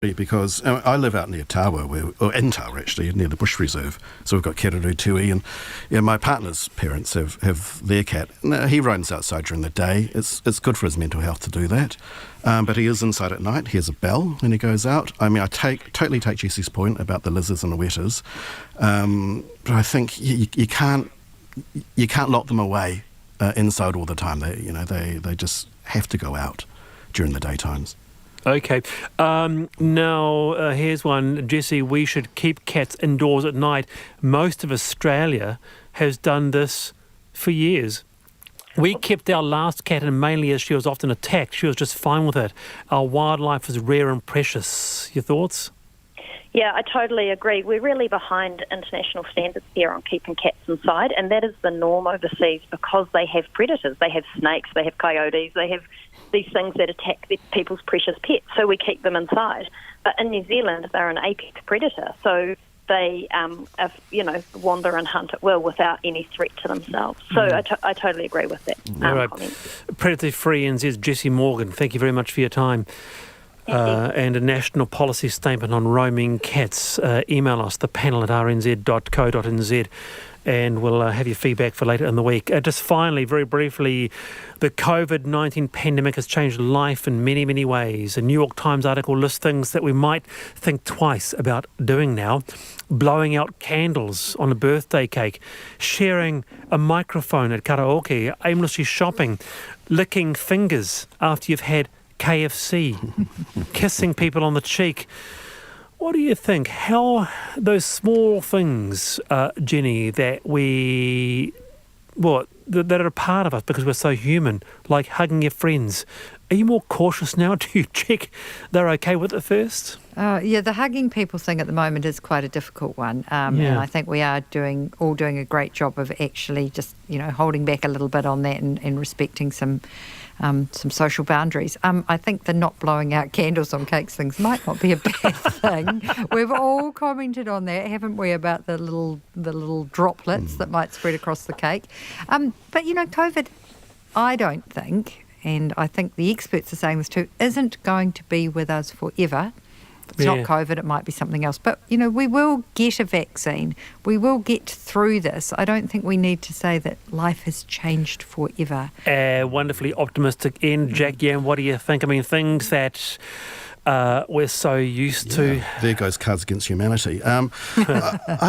Because I live out near Tawa, or in Tawa actually, near the Bush Reserve. So we've got Keruru Tui, and my partner's parents have their cat. Now, he roams outside during the day. It's good for his mental health to do that. But he is inside at night. He has a bell when he goes out. I mean, I totally take Jesse's point about the lizards and the wetters. But I think you can't lock them away inside all the time. They just have to go out during the daytimes. Okay. Now, here's one. Jesse, we should keep cats indoors at night. Most of Australia has done this for years. We kept our last cat, and mainly as she was often attacked, she was just fine with it. Our wildlife is rare and precious. Your thoughts? Yeah, I totally agree. We're really behind international standards here on keeping cats inside, and that is the norm overseas because they have predators. They have snakes, they have coyotes, they have these things that attack people's precious pets, so we keep them inside. But in New Zealand, they're an apex predator, so they wander and hunt at will without any threat to themselves. So I totally agree with that comment. Predator-free NZ's Jessie Morgan, thank you very much for your time. And a national policy statement on roaming cats. Email us, thepanel@rnz.co.nz, and we'll have your feedback for later in the week. Just finally, very briefly, the COVID-19 pandemic has changed life in many, many ways. A New York Times article lists things that we might think twice about doing now. Blowing out candles on a birthday cake, sharing a microphone at karaoke, aimlessly shopping, licking fingers after you've had KFC, kissing people on the cheek. What do you think? How those small things, Jenny, that that are a part of us because we're so human, like hugging your friends. Are you more cautious now? Do you check they're okay with it first? Yeah, the hugging people thing at the moment is quite a difficult one. And I think we are doing a great job of actually just, holding back a little bit on that and respecting some social boundaries. I think the not blowing out candles on cakes things might not be a bad thing. We've all commented on that, haven't we, about the little droplets that might spread across the cake. But COVID, I don't think, and I think the experts are saying this too, isn't going to be with us forever. It's not COVID, it might be something else. But, we will get a vaccine. We will get through this. I don't think we need to say that life has changed forever. Wonderfully optimistic end. Jack Yan, what do you think? I mean, things that we're so used to. There goes Cards Against Humanity. I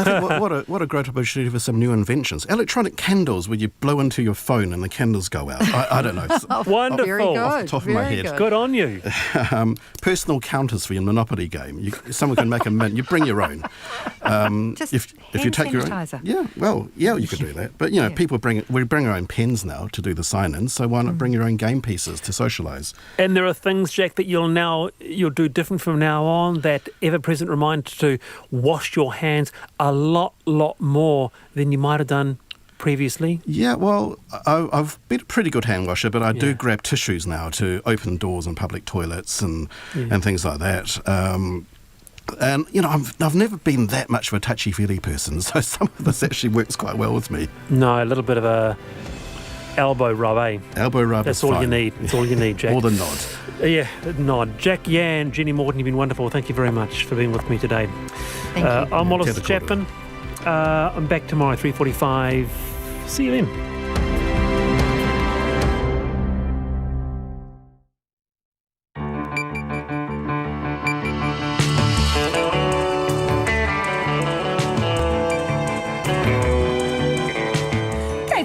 think what a great opportunity for some new inventions. Electronic candles where you blow into your phone and the candles go out. I don't know. Wonderful. Very good. Off the top of my head. Good on you. Personal counters for your Monopoly game. Someone can make a mint. You bring your own. Just if you take your own, sanitizer. you could do that. But people we bring our own pens now to do the sign-ins. So why not bring your own game pieces to socialise? And there are things, Jack, that you'll do different from now on. That ever-present reminder to wash your hands a lot more than you might have done previously? Yeah, well, I've been a pretty good hand washer, but I do grab tissues now to open doors in public toilets and things like that. And, I've never been that much of a touchy-feely person, so some of this actually works quite well with me. No, a little bit of a elbow rub, eh? Elbow rub. That's all you need. That's all you need, Jack. Or the nod. Yeah, nod. Jack Yan, Jenny Morton, you've been wonderful. Thank you very much for being with me today. Thank you. I'm Wallace Chapman. I'm back tomorrow, 3:45. See you then.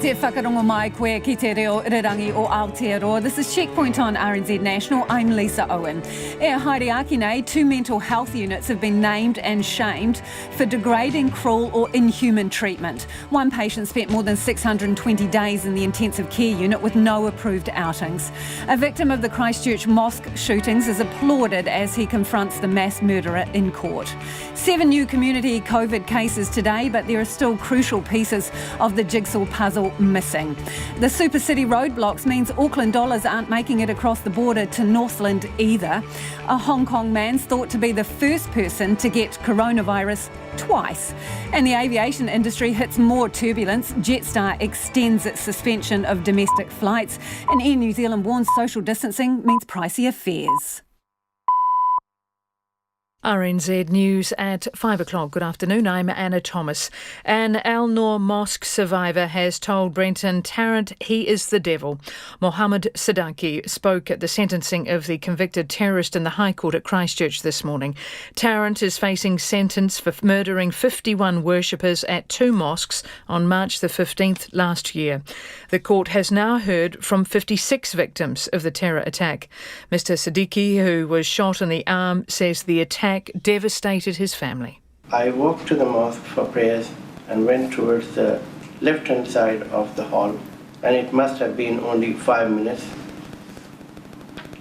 Te whakarongo mai koe ki te reo Irirangi o Aotearoa. This is Checkpoint on RNZ National. I'm Lisa Owen. E haere aki nei, 2 mental health units have been named and shamed for degrading, cruel or inhuman treatment. One patient spent more than 620 days in the intensive care unit with no approved outings. A victim of the Christchurch Mosque shootings is applauded as he confronts the mass murderer in court. 7 new community COVID cases today, but there are still crucial pieces of the jigsaw puzzle missing. The super city roadblocks means Auckland dollars aren't making it across the border to Northland either. A Hong Kong man's thought to be the first person to get coronavirus twice. And the aviation industry hits more turbulence. Jetstar extends its suspension of domestic flights, and Air New Zealand warns social distancing means pricier fares. RNZ News at 5 o'clock. Good afternoon, I'm Anna Thomas. An Al Noor Mosque survivor has told Brenton Tarrant he is the devil. Mohammed Sadaki spoke at the sentencing of the convicted terrorist in the High Court at Christchurch this morning. Tarrant is facing sentence for murdering 51 worshippers at 2 mosques on March the 15th last year. The court has now heard from 56 victims of the terror attack. Mr Sadiki, who was shot in the arm, says the attack devastated his family. I walked to the mosque for prayers and went towards the left-hand side of the hall, and it must have been only 5 minutes.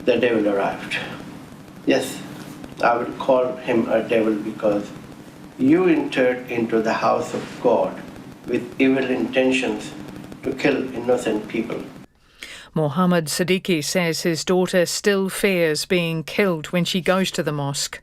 The devil arrived. Yes, I would call him a devil because you entered into the house of God with evil intentions to kill innocent people. Mohammed Siddiqui says his daughter still fears being killed when she goes to the mosque.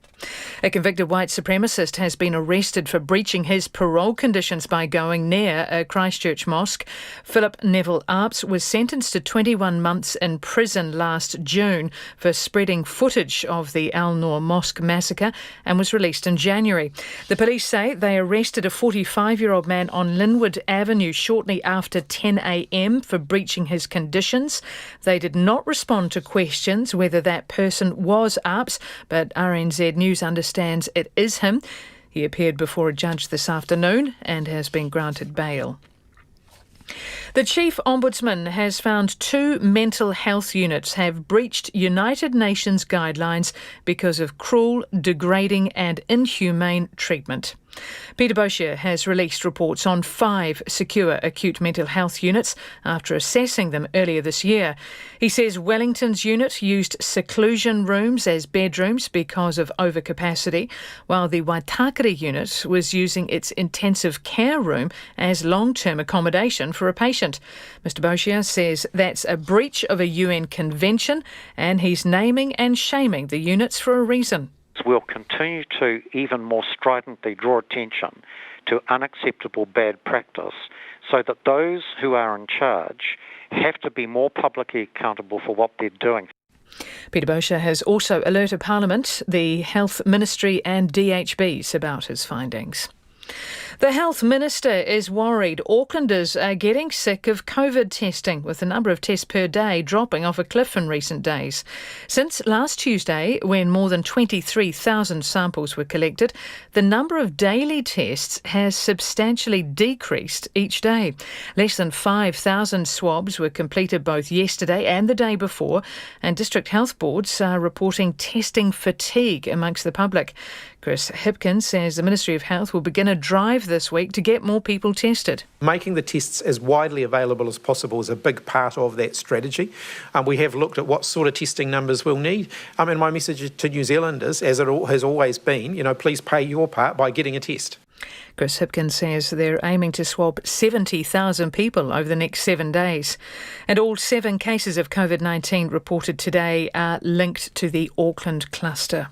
A convicted white supremacist has been arrested for breaching his parole conditions by going near a Christchurch mosque. Philip Neville Arps was sentenced to 21 months in prison last June for spreading footage of the Al Noor Mosque massacre and was released in January. The police say they arrested a 45-year-old man on Linwood Avenue shortly after 10 a.m. for breaching his conditions. They did not respond to questions whether that person was Arps, but RNZ News understands it is him. He appeared before a judge this afternoon and has been granted bail. The Chief Ombudsman has found 2 mental health units have breached United Nations guidelines because of cruel, degrading and inhumane treatment. Peter Boshier has released reports on 5 secure acute mental health units after assessing them earlier this year. He says Wellington's unit used seclusion rooms as bedrooms because of overcapacity, while the Waitakere unit was using its intensive care room as long-term accommodation for a patient. Mr Boshier says that's a breach of a UN convention and he's naming and shaming the units for a reason. We'll continue to even more stridently draw attention to unacceptable bad practice so that those who are in charge have to be more publicly accountable for what they're doing. Peter Boshier has also alerted Parliament, the Health Ministry and DHBs about his findings. The Health Minister is worried Aucklanders are getting sick of COVID testing, with the number of tests per day dropping off a cliff in recent days. Since last Tuesday, when more than 23,000 samples were collected, the number of daily tests has substantially decreased each day. Less than 5,000 swabs were completed both yesterday and the day before, and district health boards are reporting testing fatigue amongst the public. Chris Hipkins says the Ministry of Health will begin a drive this week to get more people tested. Making the tests as widely available as possible is a big part of that strategy. We have looked at what sort of testing numbers we'll need. And my message to New Zealanders, as it has always been, please play your part by getting a test. Chris Hipkins says they're aiming to swab 70,000 people over the next 7 days. And all 7 cases of COVID-19 reported today are linked to the Auckland cluster.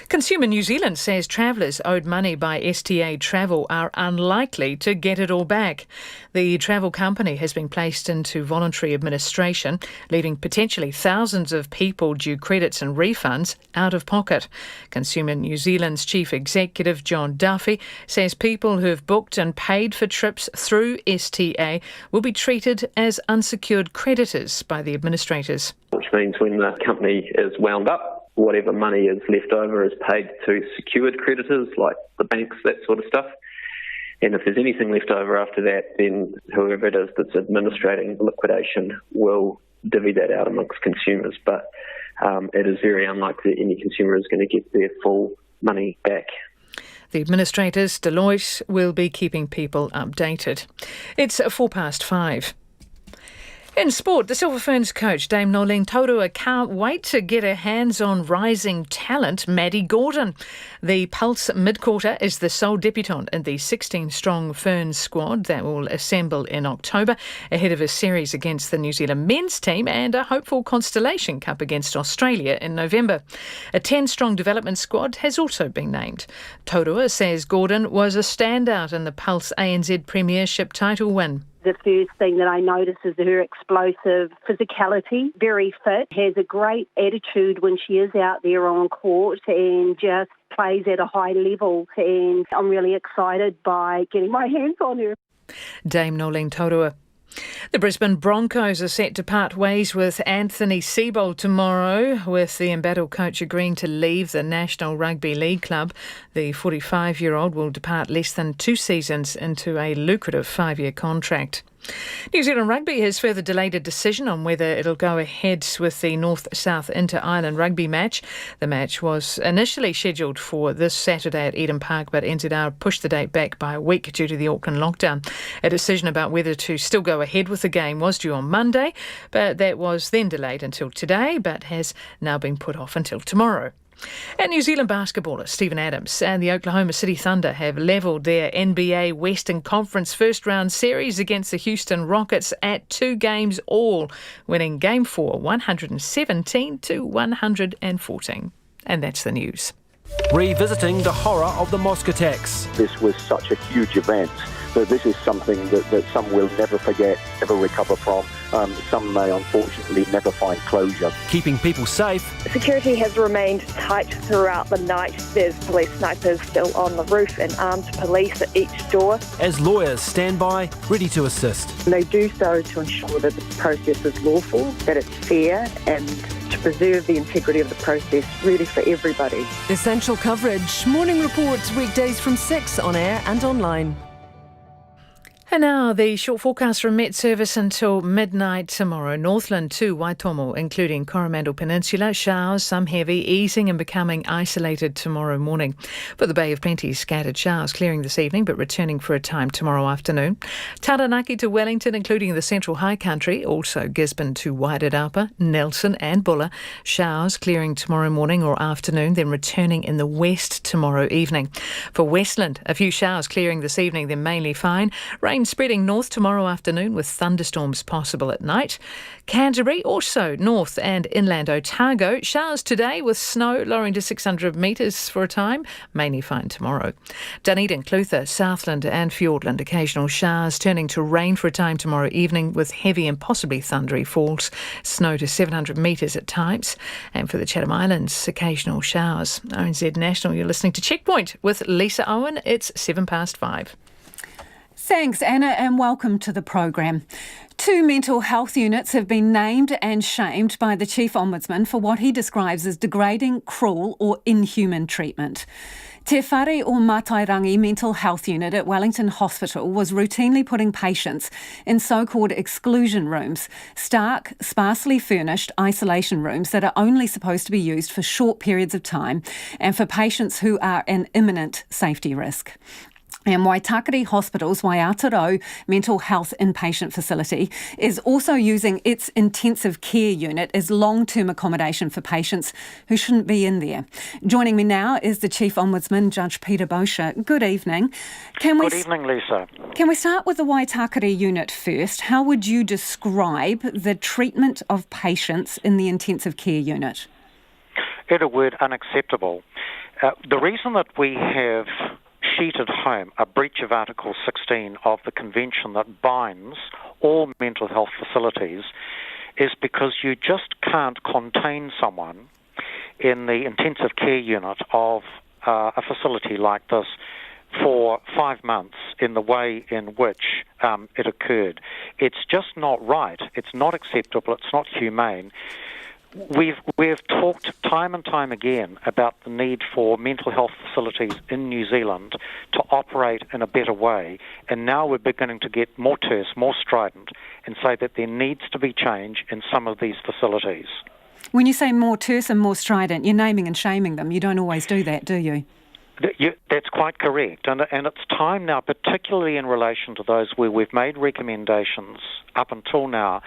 Consumer New Zealand says travellers owed money by STA Travel are unlikely to get it all back. The travel company has been placed into voluntary administration, leaving potentially thousands of people due credits and refunds out of pocket. Consumer New Zealand's chief executive, John Duffy, says people who have booked and paid for trips through STA will be treated as unsecured creditors by the administrators. Which means when the company is wound up, whatever money is left over is paid to secured creditors like the banks, that sort of stuff. And if there's anything left over after that, then whoever it is that's administrating liquidation will divvy that out amongst consumers. But it is very unlikely that any consumer is going to get their full money back. The administrators, Deloitte, will be keeping people updated. It's 5:04. In sport, the Silver Ferns coach, Dame Nolene Taurua, can't wait to get her hands on rising talent Maddie Gordon. The Pulse mid-quarter is the sole debutant in the 16-strong Ferns squad that will assemble in October ahead of a series against the New Zealand men's team and a hopeful Constellation Cup against Australia in November. A 10-strong development squad has also been named. Taurua says Gordon was a standout in the Pulse ANZ Premiership title win. The first thing that I notice is her explosive physicality, very fit, has a great attitude when she is out there on court and just plays at a high level, and I'm really excited by getting my hands on her. Dame Nolene Taurua. The Brisbane Broncos are set to part ways with Anthony Siebel tomorrow, with the embattled coach agreeing to leave the National Rugby League club. The 45-year-old will depart less than 2 seasons into a lucrative 5-year contract. New Zealand Rugby has further delayed a decision on whether it'll go ahead with the North-South Inter-Island rugby match. The match was initially scheduled for this Saturday at Eden Park, but NZR pushed the date back by a week due to the Auckland lockdown. A decision about whether to still go ahead with the game was due on Monday, but that was then delayed until today, but has now been put off until tomorrow. And New Zealand basketballer Stephen Adams and the Oklahoma City Thunder have levelled their NBA Western Conference first-round series against the Houston Rockets at 2 games all, winning Game 4 117-114. And that's the news. Revisiting the horror of the Mosque attacks. This was such a huge event that this is something that some will never forget, never recover from. Some may unfortunately never find closure. Keeping people safe. Security has remained tight throughout the night. There's police snipers still on the roof and armed police at each door. As lawyers stand by, ready to assist. They do so to ensure that the process is lawful, that it's fair, and to preserve the integrity of the process, really for everybody. Essential coverage. Morning reports weekdays from 6 on air and online. And now the short forecast from Met Service until midnight tomorrow. Northland to Waitomo, including Coromandel Peninsula, showers, some heavy, easing and becoming isolated tomorrow morning. For the Bay of Plenty, scattered showers clearing this evening but returning for a time tomorrow afternoon. Taranaki to Wellington, including the Central High Country, also Gisborne to Wairarapa, Nelson and Bulla. Showers clearing tomorrow morning or afternoon, then returning in the west tomorrow evening. For Westland, a few showers clearing this evening, then mainly fine. Rain spreading north tomorrow afternoon with thunderstorms possible at night. Canterbury, also north and inland Otago. Showers today with snow lowering to 600 metres for a time. Mainly fine tomorrow. Dunedin, Clutha, Southland and Fiordland. Occasional showers turning to rain for a time tomorrow evening with heavy and possibly thundery falls. Snow to 700 metres at times. And for the Chatham Islands, occasional showers. RNZ National, you're listening to Checkpoint with Lisa Owen. It's 5:07. Thanks, Anna, and welcome to the program. 2 mental health units have been named and shamed by the Chief Ombudsman for what he describes as degrading, cruel or inhuman treatment. Te Whare o Matairangi Mental Health Unit at Wellington Hospital was routinely putting patients in so-called exclusion rooms, stark, sparsely furnished isolation rooms that are only supposed to be used for short periods of time and for patients who are an imminent safety risk. And Waitakere Hospital's Waiataro Mental Health Inpatient Facility is also using its intensive care unit as long-term accommodation for patients who shouldn't be in there. Joining me now is the Chief Ombudsman, Judge Peter Bosher. Good evening. Good evening, Lisa. Can we start with the Waitakere unit first? How would you describe the treatment of patients in the intensive care unit? In a word, unacceptable. The reason that we have sheeted home a breach of Article 16 of the Convention that binds all mental health facilities is because you just can't contain someone in the intensive care unit of a facility like this for 5 months in the way in which it occurred. It's just not right. It's not acceptable. It's not humane. We've talked time and time again about the need for mental health facilities in New Zealand to operate in a better way, and now we're beginning to get more terse, more strident, and say that there needs to be change in some of these facilities. When you say more terse and more strident, you're naming and shaming them. You don't always do that, do you? That's quite correct, and it's time now, particularly in relation to those where we've made recommendations up until now,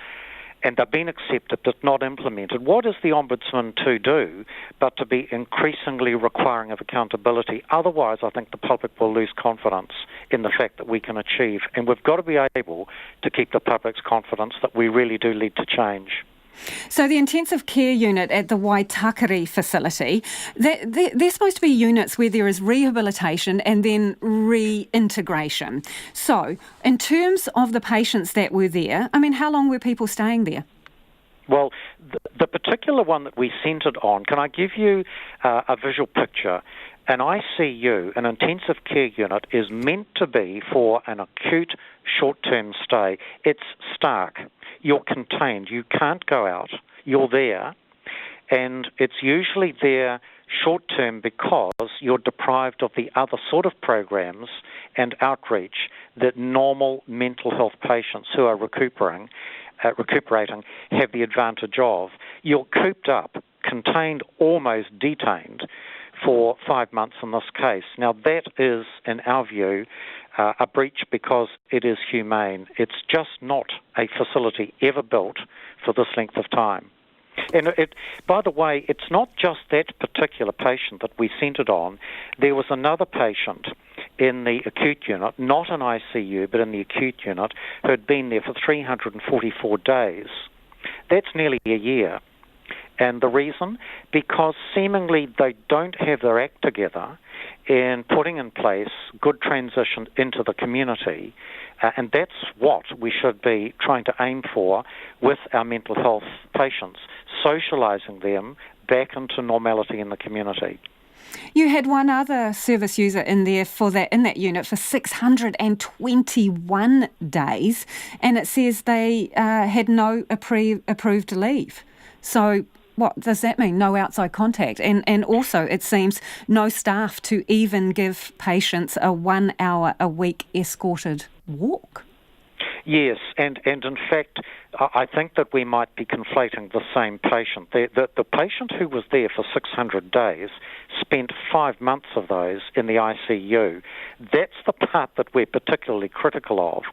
and they've been accepted but not implemented. What is the Ombudsman to do but to be increasingly requiring of accountability? Otherwise, I think the public will lose confidence in the fact that we can achieve, and we've got to be able to keep the public's confidence that we really do lead to change. So the intensive care unit at the Waitakere facility, they're supposed to be units where there is rehabilitation and then reintegration. So in terms of the patients that were there, I mean, how long were people staying there? Well, the particular one that we centred on, can I give you a visual picture? An ICU, an intensive care unit, is meant to be for an acute short-term stay. It's stark. You're contained. You can't go out. You're there. And it's usually there short-term because you're deprived of the other sort of programs and outreach that normal mental health patients who are recuperating have the advantage of. You're cooped up, contained, almost detained for 5 months in this case. Now that is, in our view, a breach because it is humane. It's just not a facility ever built for this length of time. And by the way, it's not just that particular patient that we centred on. There was another patient in the acute unit, not an ICU, but in the acute unit, who had been there for 344 days. That's nearly a year. And the reason? Because seemingly they don't have their act together in putting in place good transition into the community. And that's what we should be trying to aim for with our mental health patients, socialising them back into normality in the community. You had one other service user in there in that unit for 621 days, and it says they had no approved leave. So what does that mean? No outside contact. And also, it seems, no staff to even give patients a 1 hour a week escorted walk. Yes, and in fact, I think that we might be conflating the same patient. The patient who was there for 600 days spent 5 months of those in the ICU. That's the part that we're particularly critical of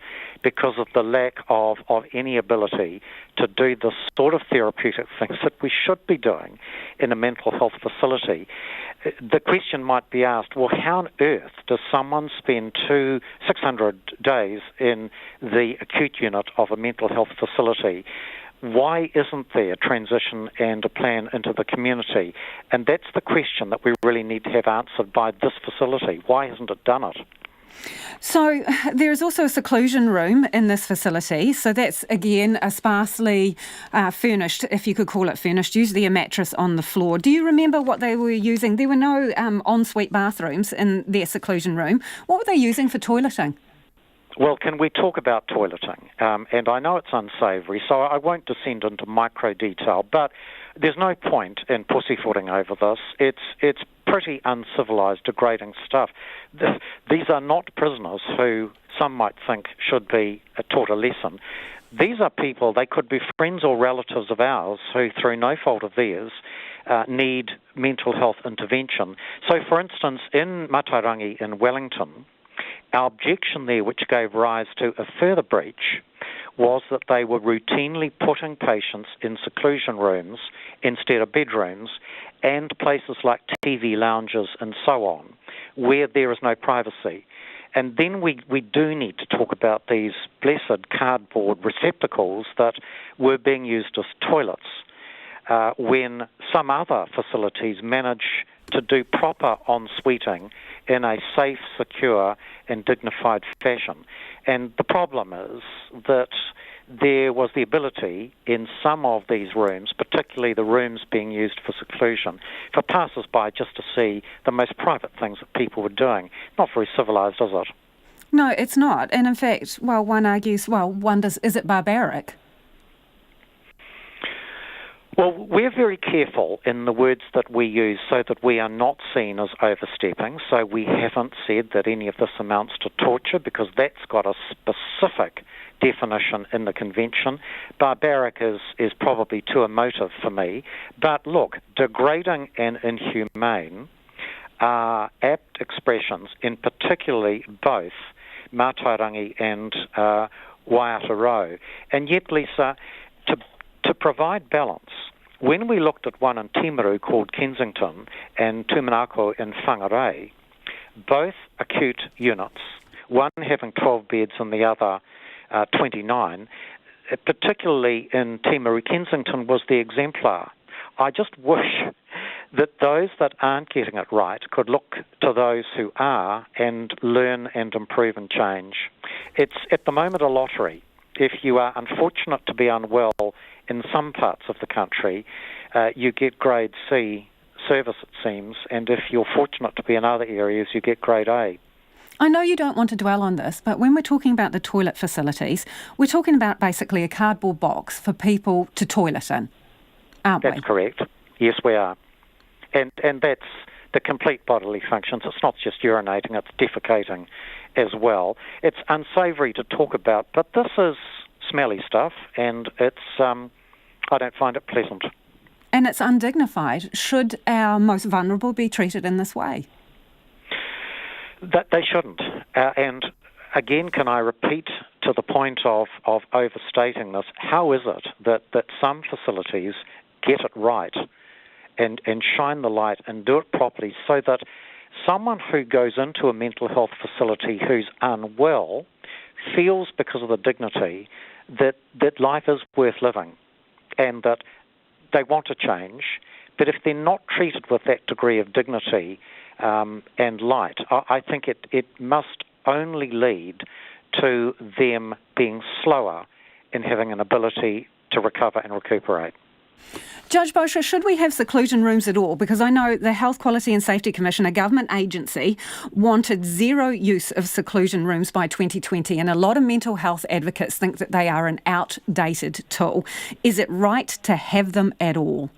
because of the lack of any ability to do the sort of therapeutic things that we should be doing in a mental health facility. The question might be asked, well, how on earth does someone spend 600 days in the acute unit of a mental health facility? Why isn't there transition and a plan into the community? And that's the question that we really need to have answered by this facility. Why hasn't it done it? So there is also a seclusion room in this facility. So that's, again, a sparsely furnished, if you could call it furnished, usually a mattress on the floor. Do you remember what they were using? There were no ensuite bathrooms in their seclusion room. What were they using for toileting? Well, can we talk about toileting? And I know it's unsavoury, so I won't descend into micro detail, but there's no point in pussyfooting over this. It's pretty uncivilised, degrading stuff. These are not prisoners who some might think should be taught a lesson. These are people, they could be friends or relatives of ours who, through no fault of theirs, need mental health intervention. So, for instance, in Matarangi in Wellington, our objection there, which gave rise to a further breach, was that they were routinely putting patients in seclusion rooms instead of bedrooms and places like TV lounges and so on, where there is no privacy. And then we do need to talk about these blessed cardboard receptacles that were being used as toilets when some other facilities manage to do proper en-suiting in a safe, secure and dignified fashion. And the problem is that there was the ability in some of these rooms, particularly the rooms being used for seclusion, for passers-by just to see the most private things that people were doing. Not very civilised, is it? No, it's not. And in fact, one argues, wonders, is it barbaric? Well, we're very careful in the words that we use so that we are not seen as overstepping. So we haven't said that any of this amounts to torture because that's got a specific definition in the convention. Barbaric is probably too emotive for me. But look, degrading and inhumane are apt expressions in particularly both Matarangi and Waiata. And yet, Lisa, to provide balance, when we looked at one in Timaru called Kensington and Tumanako in Whangarei, both acute units, one having 12 beds and the other 29, particularly in Te Marie Kensington, was the exemplar. I just wish that those that aren't getting it right could look to those who are and learn and improve and change. It's at the moment a lottery. If you are unfortunate to be unwell in some parts of the country, you get grade C service, it seems, and if you're fortunate to be in other areas, you get grade A. I know you don't want to dwell on this, but when we're talking about the toilet facilities, we're talking about basically a cardboard box for people to toilet in, aren't we? That's correct. Yes, we are. And that's the complete bodily functions. It's not just urinating, it's defecating as well. It's unsavoury to talk about, but this is smelly stuff, and it's I don't find it pleasant. And it's undignified. Should our most vulnerable be treated in this way? That they shouldn't. And again, can I repeat to the point of overstating this, how is it that some facilities get it right and shine the light and do it properly so that someone who goes into a mental health facility who's unwell feels, because of the dignity, that life is worth living and that they want to change, but if they're not treated with that degree of dignity and light, I think it must only lead to them being slower in having an ability to recover and recuperate. Judge Bosher, should we have seclusion rooms at all? Because I know the Health Quality and Safety Commission, a government agency, wanted zero use of seclusion rooms by 2020, and a lot of mental health advocates think that they are an outdated tool. Is it right to have them at all?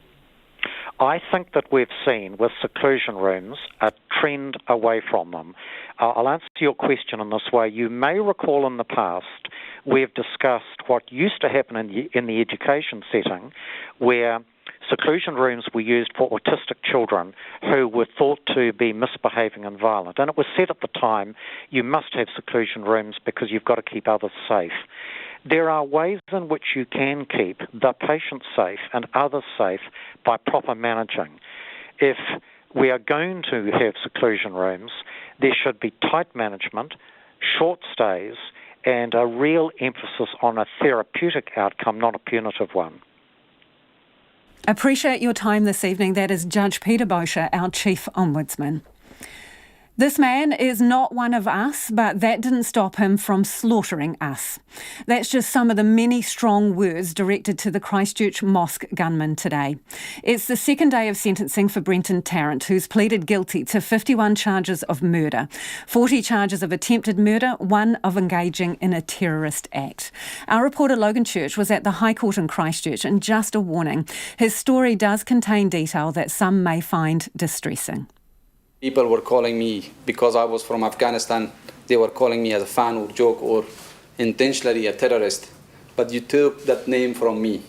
I think that we've seen with seclusion rooms a trend away from them. I'll answer your question in this way. You may recall in the past we've discussed what used to happen in the education setting, where seclusion rooms were used for autistic children who were thought to be misbehaving and violent. And it was said at the time, you must have seclusion rooms because you've got to keep others safe. There are ways in which you can keep the patient safe and others safe by proper managing. If we are going to have seclusion rooms, there should be tight management, short stays, and a real emphasis on a therapeutic outcome, not a punitive one. Appreciate your time this evening. That is Judge Peter Bosher, our Chief Ombudsman. This man is not one of us, but that didn't stop him from slaughtering us. That's just some of the many strong words directed to the Christchurch Mosque gunman today. It's the second day of sentencing for Brenton Tarrant, who's pleaded guilty to 51 charges of murder, 40 charges of attempted murder, one of engaging in a terrorist act. Our reporter Logan Church was at the High Court in Christchurch, and just a warning, his story does contain detail that some may find distressing. People were calling me, because I was from Afghanistan, they were calling me as a fan or joke or intentionally a terrorist. But you took that name from me.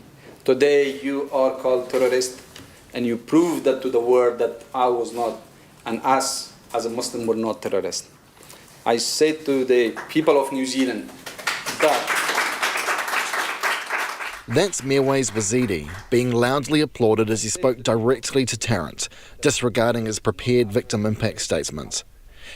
Today you are called terrorist, and you proved that to the world that I was not, and us as a Muslim were not terrorists. I say to the people of New Zealand that... That's Mirwais Wazidi being loudly applauded as he spoke directly to Tarrant, disregarding his prepared victim impact statement.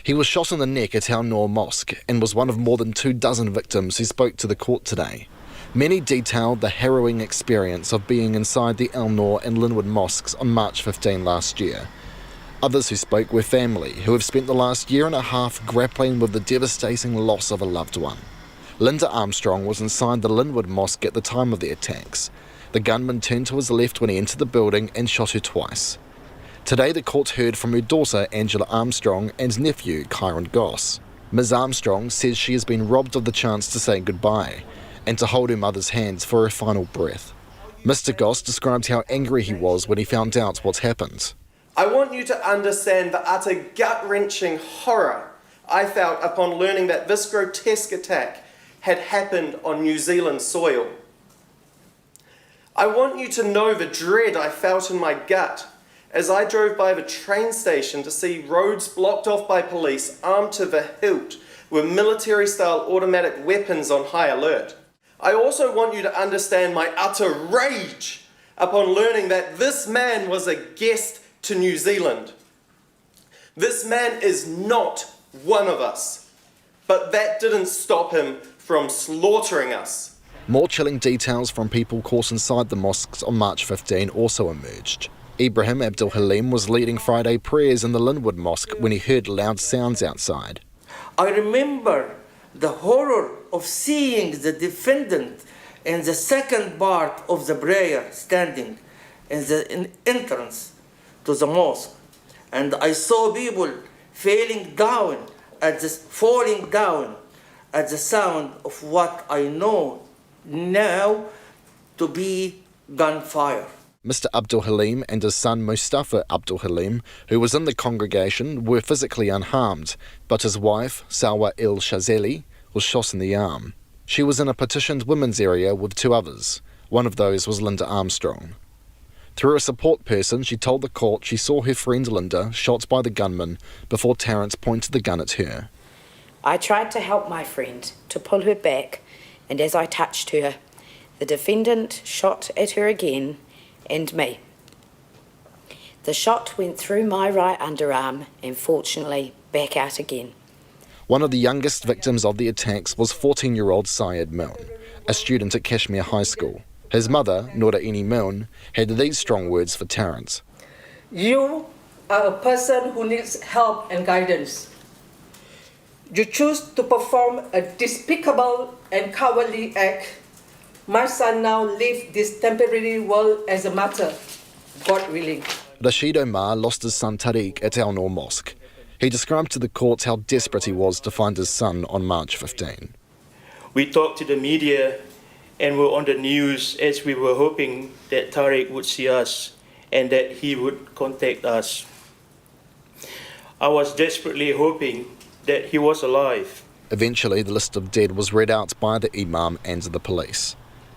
He was shot in the neck at Al Noor Mosque and was one of more than 24 victims who spoke to the court today. Many detailed the harrowing experience of being inside the Al Noor and Linwood mosques on March 15 last year. Others who spoke were family who have spent the last year and a half grappling with the devastating loss of a loved one. Linda Armstrong was inside the Linwood Mosque at the time of the attacks. The gunman turned to his left when he entered the building and shot her twice. Today the court heard from her daughter Angela Armstrong and nephew Kyron Goss. Ms Armstrong says she has been robbed of the chance to say goodbye and to hold her mother's hands for her final breath. Mr Goss described how angry he was when he found out what's happened. I want you to understand the utter gut-wrenching horror I felt upon learning that this grotesque attack had happened on New Zealand soil. I want you to know the dread I felt in my gut as I drove by the train station to see roads blocked off by police armed to the hilt with military-style automatic weapons on high alert. I also want you to understand my utter rage upon learning that this man was a guest to New Zealand. This man is not one of us, but that didn't stop him from slaughtering us. More chilling details from people caught inside the mosques on March 15 also emerged. Ibrahim Abdul Halim was leading Friday prayers in the Linwood Mosque when he heard loud sounds outside. I remember the horror of seeing the defendant in the second part of the prayer standing in the entrance to the mosque. And I saw people falling down at the sound of what I know now to be gunfire. Mr. Abdul Halim and his son Mustafa Abdul Halim, who was in the congregation, were physically unharmed, but his wife, Salwa El Shazeli, was shot in the arm. She was in a partitioned women's area with 2 others. One of those was Linda Armstrong. Through a support person, she told the court she saw her friend Linda shot by the gunman before Terence pointed the gun at her. I tried to help my friend to pull her back, and as I touched her, the defendant shot at her again and me. The shot went through my right underarm and fortunately back out again. One of the youngest victims of the attacks was 14-year-old Syed Milne, a student at Kashmir High School. His mother, Noraini Milne, had these strong words for Terence. You are a person who needs help and guidance. You choose to perform a despicable and cowardly act. My son now leaves this temporary world as a martyr, God willing. Rashid Omar lost his son Tariq at Al Noor Mosque. He described to the court how desperate he was to find his son on March 15. We talked to the media and were on the news as we were hoping that Tariq would see us and that he would contact us. I was desperately hoping that he was alive. Eventually, the list of dead was read out by the Imam and the police.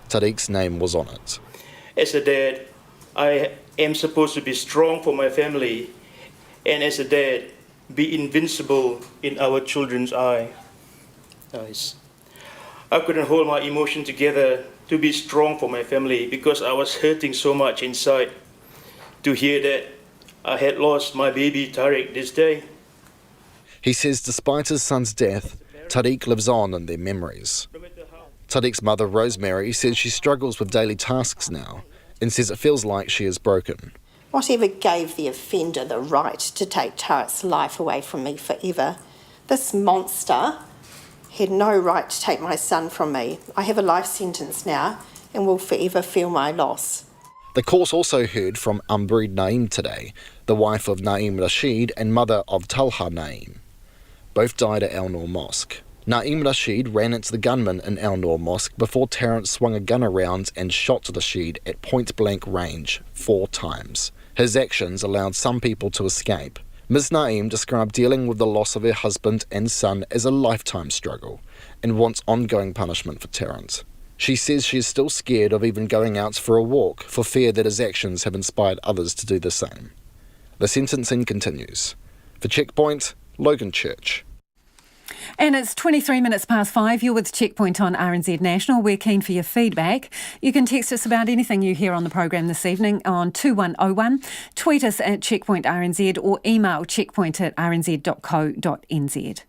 Tariq's name was on it. As a dad, I am supposed to be strong for my family, and as a dad, be invincible in our children's eyes. I couldn't hold my emotion together to be strong for my family because I was hurting so much inside to hear that I had lost my baby Tariq this day. He says despite his son's death, Tariq lives on in their memories. Tariq's mother, Rosemary, says she struggles with daily tasks now and says it feels like she is broken. Whatever gave the offender the right to take Tariq's life away from me forever, this monster had no right to take my son from me. I have a life sentence now and will forever feel my loss. The court also heard from Umbrid Naeem today, the wife of Naeem Rashid and mother of Talha Naeem. Both died at Al Noor Mosque. Naeem Rashid ran into the gunman in Al Noor Mosque before Terence swung a gun around and shot Rashid at point-blank range 4 times. His actions allowed some people to escape. Ms. Naeem described dealing with the loss of her husband and son as a lifetime struggle and wants ongoing punishment for Terence. She says she is still scared of even going out for a walk for fear that his actions have inspired others to do the same. The sentencing continues. For Checkpoint, Logan Church. And it's 23 minutes past 5. You're with Checkpoint on RNZ National. We're keen for your feedback. You can text us about anything you hear on the program this evening on 2101, tweet us at Checkpoint RNZ or email checkpoint@rnz.co.nz.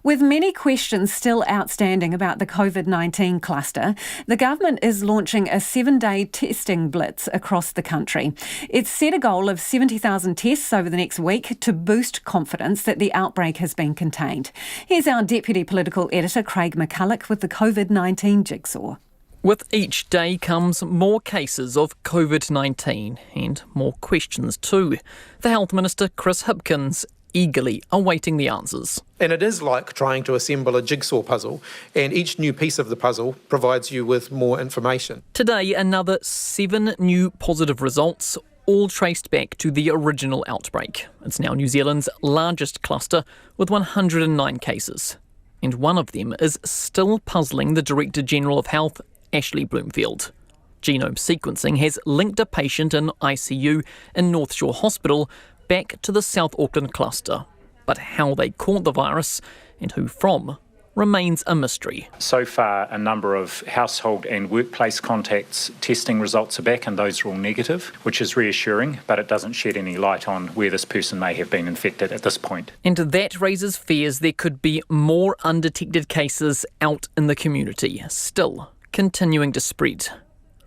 With many questions still outstanding about the COVID-19 cluster, the government is launching a 7-day testing blitz across the country. It's set a goal of 70,000 tests over the next week to boost confidence that the outbreak has been contained. Here's our Deputy Political Editor, Craig McCulloch, with the COVID-19 jigsaw. With each day comes more cases of COVID-19 and more questions too. The Health Minister, Chris Hipkins, eagerly awaiting the answers. And it is like trying to assemble a jigsaw puzzle, and each new piece of the puzzle provides you with more information. Today, another 7 new positive results, all traced back to the original outbreak. It's now New Zealand's largest cluster with 109 cases. And one of them is still puzzling the Director General of Health, Ashley Bloomfield. Genome sequencing has linked a patient in ICU in North Shore Hospital back to the South Auckland cluster. But how they caught the virus and who from remains a mystery. So far, a number of household and workplace contacts testing results are back, and those are all negative, which is reassuring, but it doesn't shed any light on where this person may have been infected at this point. And that raises fears there could be more undetected cases out in the community. Still, continuing to spread.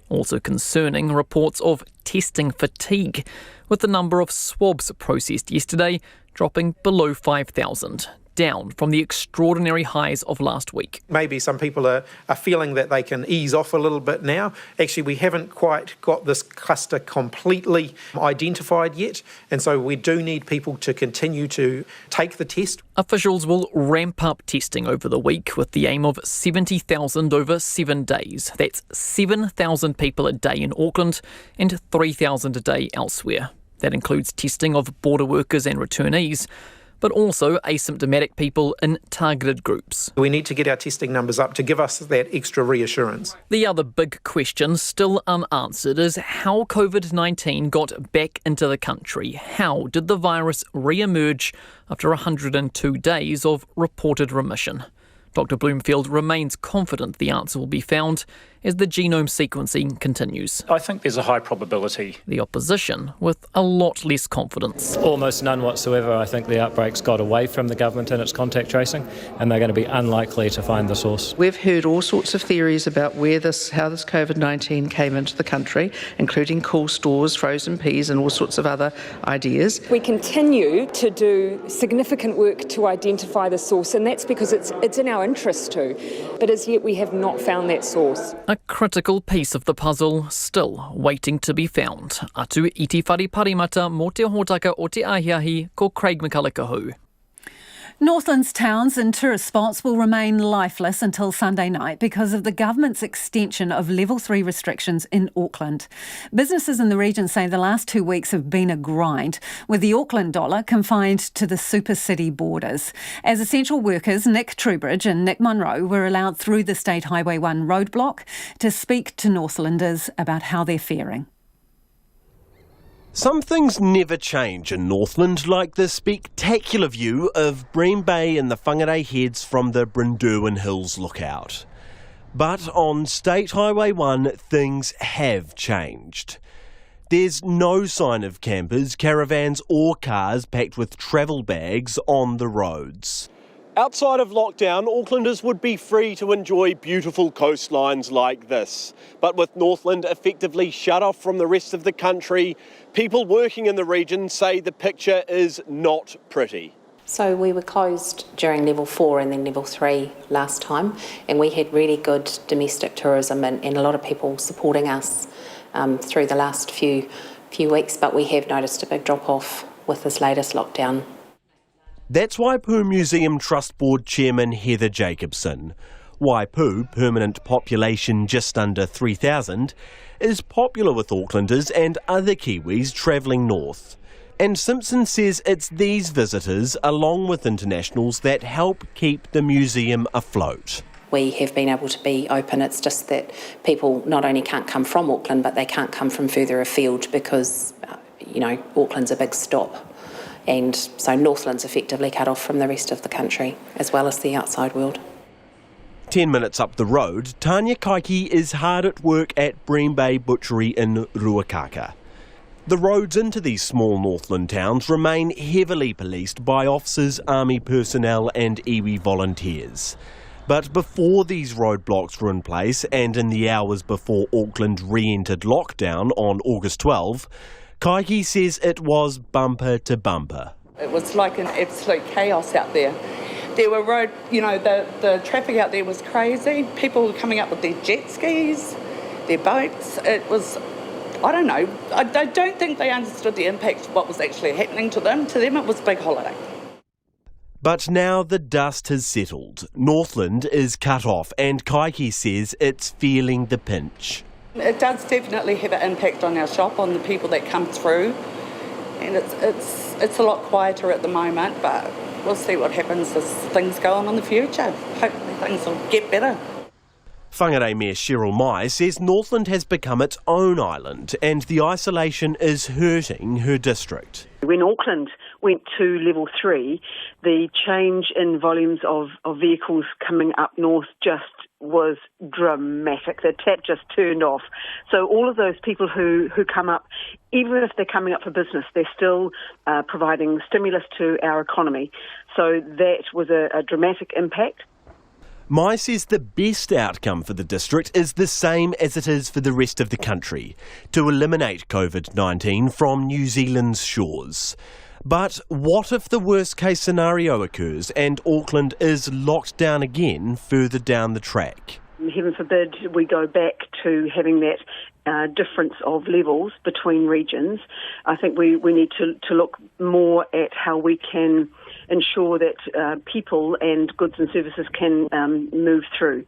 Also concerning, reports of testing fatigue, with the number of swabs processed yesterday dropping below 5,000, down from the extraordinary highs of last week. Maybe some people are feeling that they can ease off a little bit now. Actually, we haven't quite got this cluster completely identified yet, and so we do need people to continue to take the test. Officials will ramp up testing over the week with the aim of 70,000 over 7 days. That's 7,000 people a day in Auckland and 3,000 a day elsewhere. That includes testing of border workers and returnees, but also asymptomatic people in targeted groups. We need to get our testing numbers up to give us that extra reassurance. The other big question still unanswered is how COVID-19 got back into the country. How did the virus re-emerge after 102 days of reported remission? Dr. Bloomfield remains confident the answer will be found as the genome sequencing continues. I think there's a high probability. The opposition with a lot less confidence. Almost none whatsoever. I think the outbreaks got away from the government in its contact tracing, and they're going to be unlikely to find the source. We've heard all sorts of theories about how this COVID-19 came into the country, including cool stores, frozen peas, and all sorts of other ideas. We continue to do significant work to identify the source, and that's because it's in our interest to. But as yet we have not found that source. A critical piece of the puzzle still waiting to be found. Atu iti whare parimata mō te hōtaka o te ahiahi ko Craig McCulloch. Northland's towns and tourist spots will remain lifeless until Sunday night because of the government's extension of Level 3 restrictions in Auckland. Businesses in the region say the last 2 weeks have been a grind, with the Auckland dollar confined to the super city borders. As essential workers, Nick Trubridge and Nick Munro were allowed through the State Highway 1 roadblock to speak to Northlanders about how they're faring. Some things never change in Northland, like the spectacular view of Bream Bay and the Whangarei Heads from the Brynderwen Hills lookout. But on State Highway 1, things have changed. There's no sign of campers, caravans or cars packed with travel bags on the roads. Outside of lockdown, Aucklanders would be free to enjoy beautiful coastlines like this. But with Northland effectively shut off from the rest of the country, people working in the region say the picture is not pretty. So we were closed during Level 4 and then Level 3 last time, and we had really good domestic tourism and a lot of people supporting us through the last few weeks, but we have noticed a big drop-off with this latest lockdown. That's Waipu Museum Trust Board Chairman Heather Jacobson. Waipu, permanent population just under 3,000, is popular with Aucklanders and other Kiwis travelling north. And Simpson says it's these visitors, along with internationals, that help keep the museum afloat. We have been able to be open. It's just that people not only can't come from Auckland, but they can't come from further afield because, Auckland's a big stop. And so Northland's effectively cut off from the rest of the country, as well as the outside world. 10 minutes up the road, Tanya Kaiki is hard at work at Bream Bay Butchery in Ruakaka. The roads into these small Northland towns remain heavily policed by officers, army personnel and iwi volunteers. But before these roadblocks were in place, and in the hours before Auckland re-entered lockdown on August 12, Kaiki says it was bumper to bumper. It was like an absolute chaos out there. There were the traffic out there was crazy. People were coming up with their jet skis, their boats. It was, I don't know. I don't think they understood the impact of what was actually happening to them. To them, it was a big holiday. But now the dust has settled. Northland is cut off, and Kaiki says it's feeling the pinch. It does definitely have an impact on our shop, on the people that come through, and it's a lot quieter at the moment, but we'll see what happens as things go on in the future. Hopefully things will get better. Whangarei Mayor Cheryl Mai says Northland has become its own island and the isolation is hurting her district. When Auckland went to Level 3, the change in volumes of vehicles coming up north just was dramatic. The tap just turned off. So all of those people who come up, even if they're coming up for business, they're still providing stimulus to our economy. So that was a dramatic impact. Mai says the best outcome for the district is the same as it is for the rest of the country, to eliminate COVID-19 from New Zealand's shores. But what if the worst case scenario occurs and Auckland is locked down again further down the track? Heaven forbid we go back to having that difference of levels between regions. I think we need to look more at how we can ensure that people and goods and services can move through.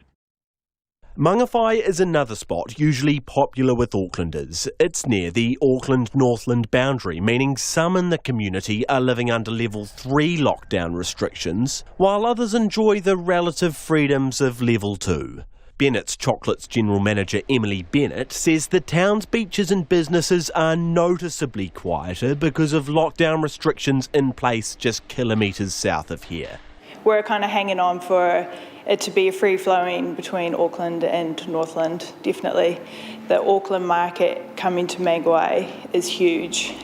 Mangawhai is another spot usually popular with Aucklanders. It's near the Auckland-Northland boundary, meaning some in the community are living under level 3 lockdown restrictions, while others enjoy the relative freedoms of level 2. Bennett's Chocolates General Manager Emily Bennett says the town's beaches and businesses are noticeably quieter because of lockdown restrictions in place just kilometres south of here. We're kind of hanging on for it to be free-flowing between Auckland and Northland, definitely. The Auckland market coming to Mangawhai is huge.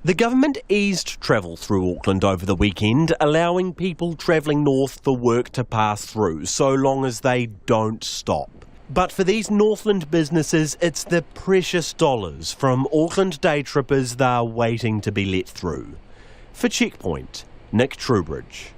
The government eased travel through Auckland over the weekend, allowing people travelling north for work to pass through, so long as they don't stop. But for these Northland businesses, it's the precious dollars from Auckland day trippers they're waiting to be let through. For Checkpoint, Nick Trowbridge.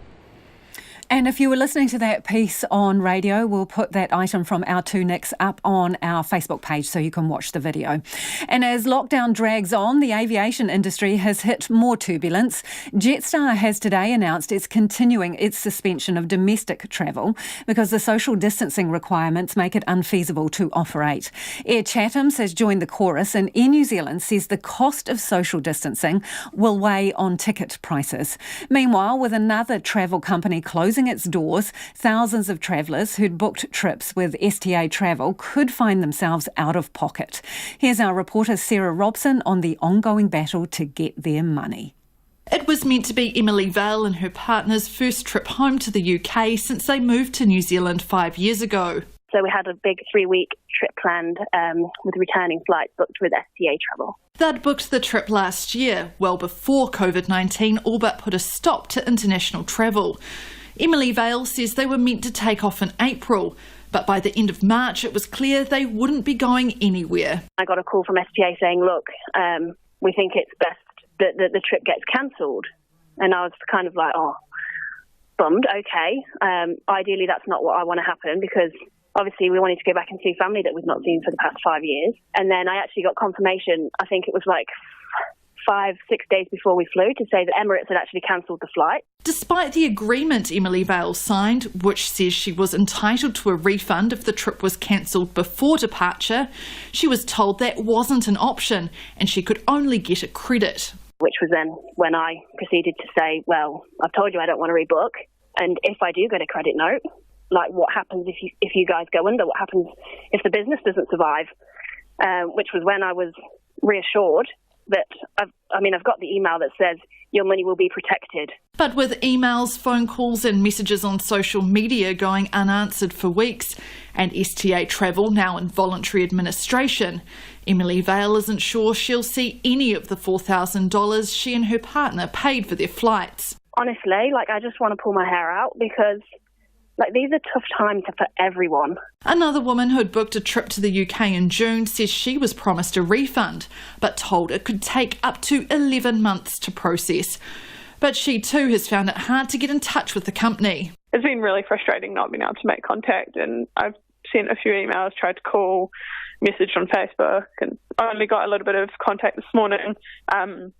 And if you were listening to that piece on radio, we'll put that item from our two Nicks up on our Facebook page so you can watch the video. And as lockdown drags on, the aviation industry has hit more turbulence. Jetstar has today announced it's continuing its suspension of domestic travel because the social distancing requirements make it unfeasible to operate. Air Chatham's has joined the chorus, and Air New Zealand says the cost of social distancing will weigh on ticket prices. Meanwhile, with another travel company closing its doors, thousands of travellers who'd booked trips with STA Travel could find themselves out of pocket. Here's our reporter Sarah Robson on the ongoing battle to get their money. It was meant to be Emily Vale and her partner's first trip home to the UK since they moved to New Zealand 5 years ago. So we had a big 3-week trip planned with returning flights booked with STA Travel. They'd booked the trip last year, well before COVID-19 all but put a stop to international travel. Emily Vale says they were meant to take off in April, but by the end of March it was clear they wouldn't be going anywhere. I got a call from STA saying, look, we think it's best that the trip gets cancelled. And I was kind of like, oh, bummed, okay. Ideally that's not what I want to happen, because obviously we wanted to go back and see family that we've not seen for the past 5 years. And then I actually got confirmation, I think it was like 5-6 days before we flew, to say that Emirates had actually cancelled the flight. Despite the agreement Emily Vale signed, which says she was entitled to a refund if the trip was cancelled before departure, she was told that wasn't an option and she could only get a credit. Which was then when I proceeded to say, well, I've told you I don't want to rebook, and if I do get a credit note, like what happens if you guys go under? What happens if the business doesn't survive? Which was when I was reassured that I've got the email that says your money will be protected. But with emails, phone calls and messages on social media going unanswered for weeks, and STA Travel now in voluntary administration, Emily Vale isn't sure she'll see any of the $4,000 she and her partner paid for their flights. Honestly, I just want to pull my hair out, because these are tough times for everyone. Another woman who had booked a trip to the UK in June says she was promised a refund, but told it could take up to 11 months to process. But she too has found it hard to get in touch with the company. It's been really frustrating not being able to make contact, and I've sent a few emails, tried to call, messaged on Facebook, and I only got a little bit of contact this morning on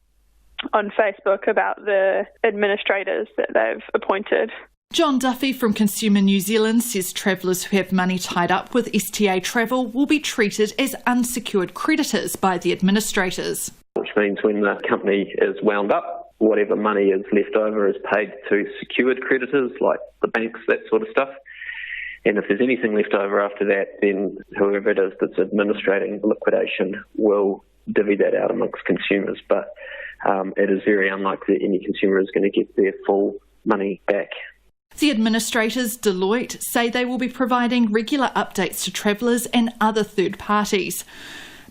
Facebook about the administrators that they've appointed. John Duffy from Consumer New Zealand says travellers who have money tied up with STA Travel will be treated as unsecured creditors by the administrators. Which means when the company is wound up, whatever money is left over is paid to secured creditors like the banks, that sort of stuff. And if there's anything left over after that, then whoever it is that's administrating the liquidation will divvy that out amongst consumers. But it is very unlikely that any consumer is going to get their full money back. The administrators, Deloitte, say they will be providing regular updates to travellers and other third parties.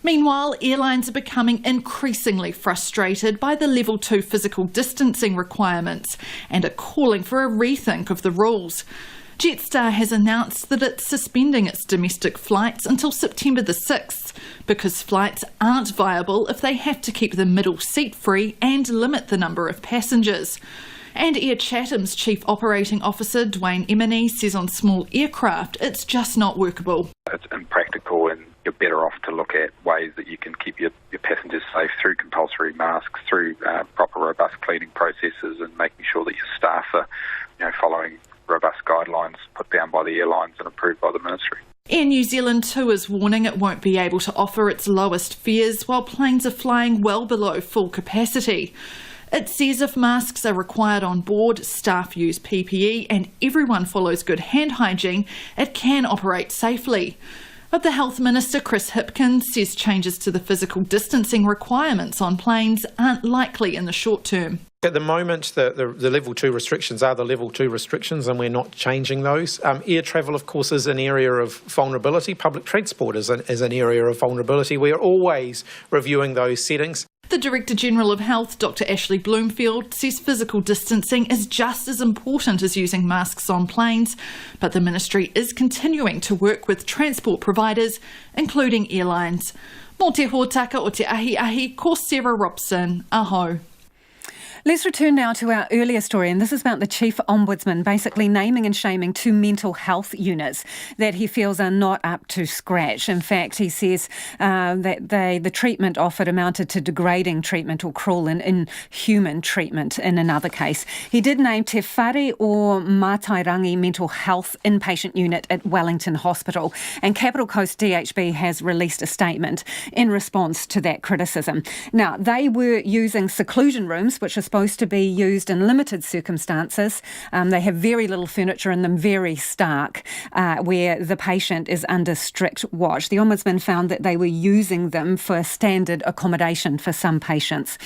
Meanwhile, airlines are becoming increasingly frustrated by the Level 2 physical distancing requirements and are calling for a rethink of the rules. Jetstar has announced that it's suspending its domestic flights until September the 6th because flights aren't viable if they have to keep the middle seat free and limit the number of passengers. And Air Chatham's Chief Operating Officer, Dwayne Emini, says on small aircraft it's just not workable. It's impractical, and you're better off to look at ways that you can keep your passengers safe through compulsory masks, through proper robust cleaning processes, and making sure that your staff are following robust guidelines put down by the airlines and approved by the Ministry. Air New Zealand too is warning it won't be able to offer its lowest fares while planes are flying well below full capacity. It says if masks are required on board, staff use PPE and everyone follows good hand hygiene, it can operate safely. But the Health Minister, Chris Hipkins, says changes to the physical distancing requirements on planes aren't likely in the short term. At the moment, the level 2 restrictions are the level 2 restrictions, and we're not changing those. Air travel, of course, is an area of vulnerability. Public transport is an area of vulnerability. We are always reviewing those settings. The Director-General of Health, Dr Ashley Bloomfield, says physical distancing is just as important as using masks on planes, but the Ministry is continuing to work with transport providers, including airlines. Mō te hōtaka o te ahi, ko Sarah Robson, aho. Let's return now to our earlier story, and this is about the Chief Ombudsman basically naming and shaming 2 mental health units that he feels are not up to scratch. In fact, he says that the treatment offered amounted to degrading treatment or cruel and inhuman treatment in another case. He did name Te Whare o Mātairangi Mental Health Inpatient Unit at Wellington Hospital, and Capital Coast DHB has released a statement in response to that criticism. Now, they were using seclusion rooms, which are supposed to be used in limited circumstances. They have very little furniture in them, very stark, where the patient is under strict watch. The Ombudsman found that they were using them for standard accommodation for some patients.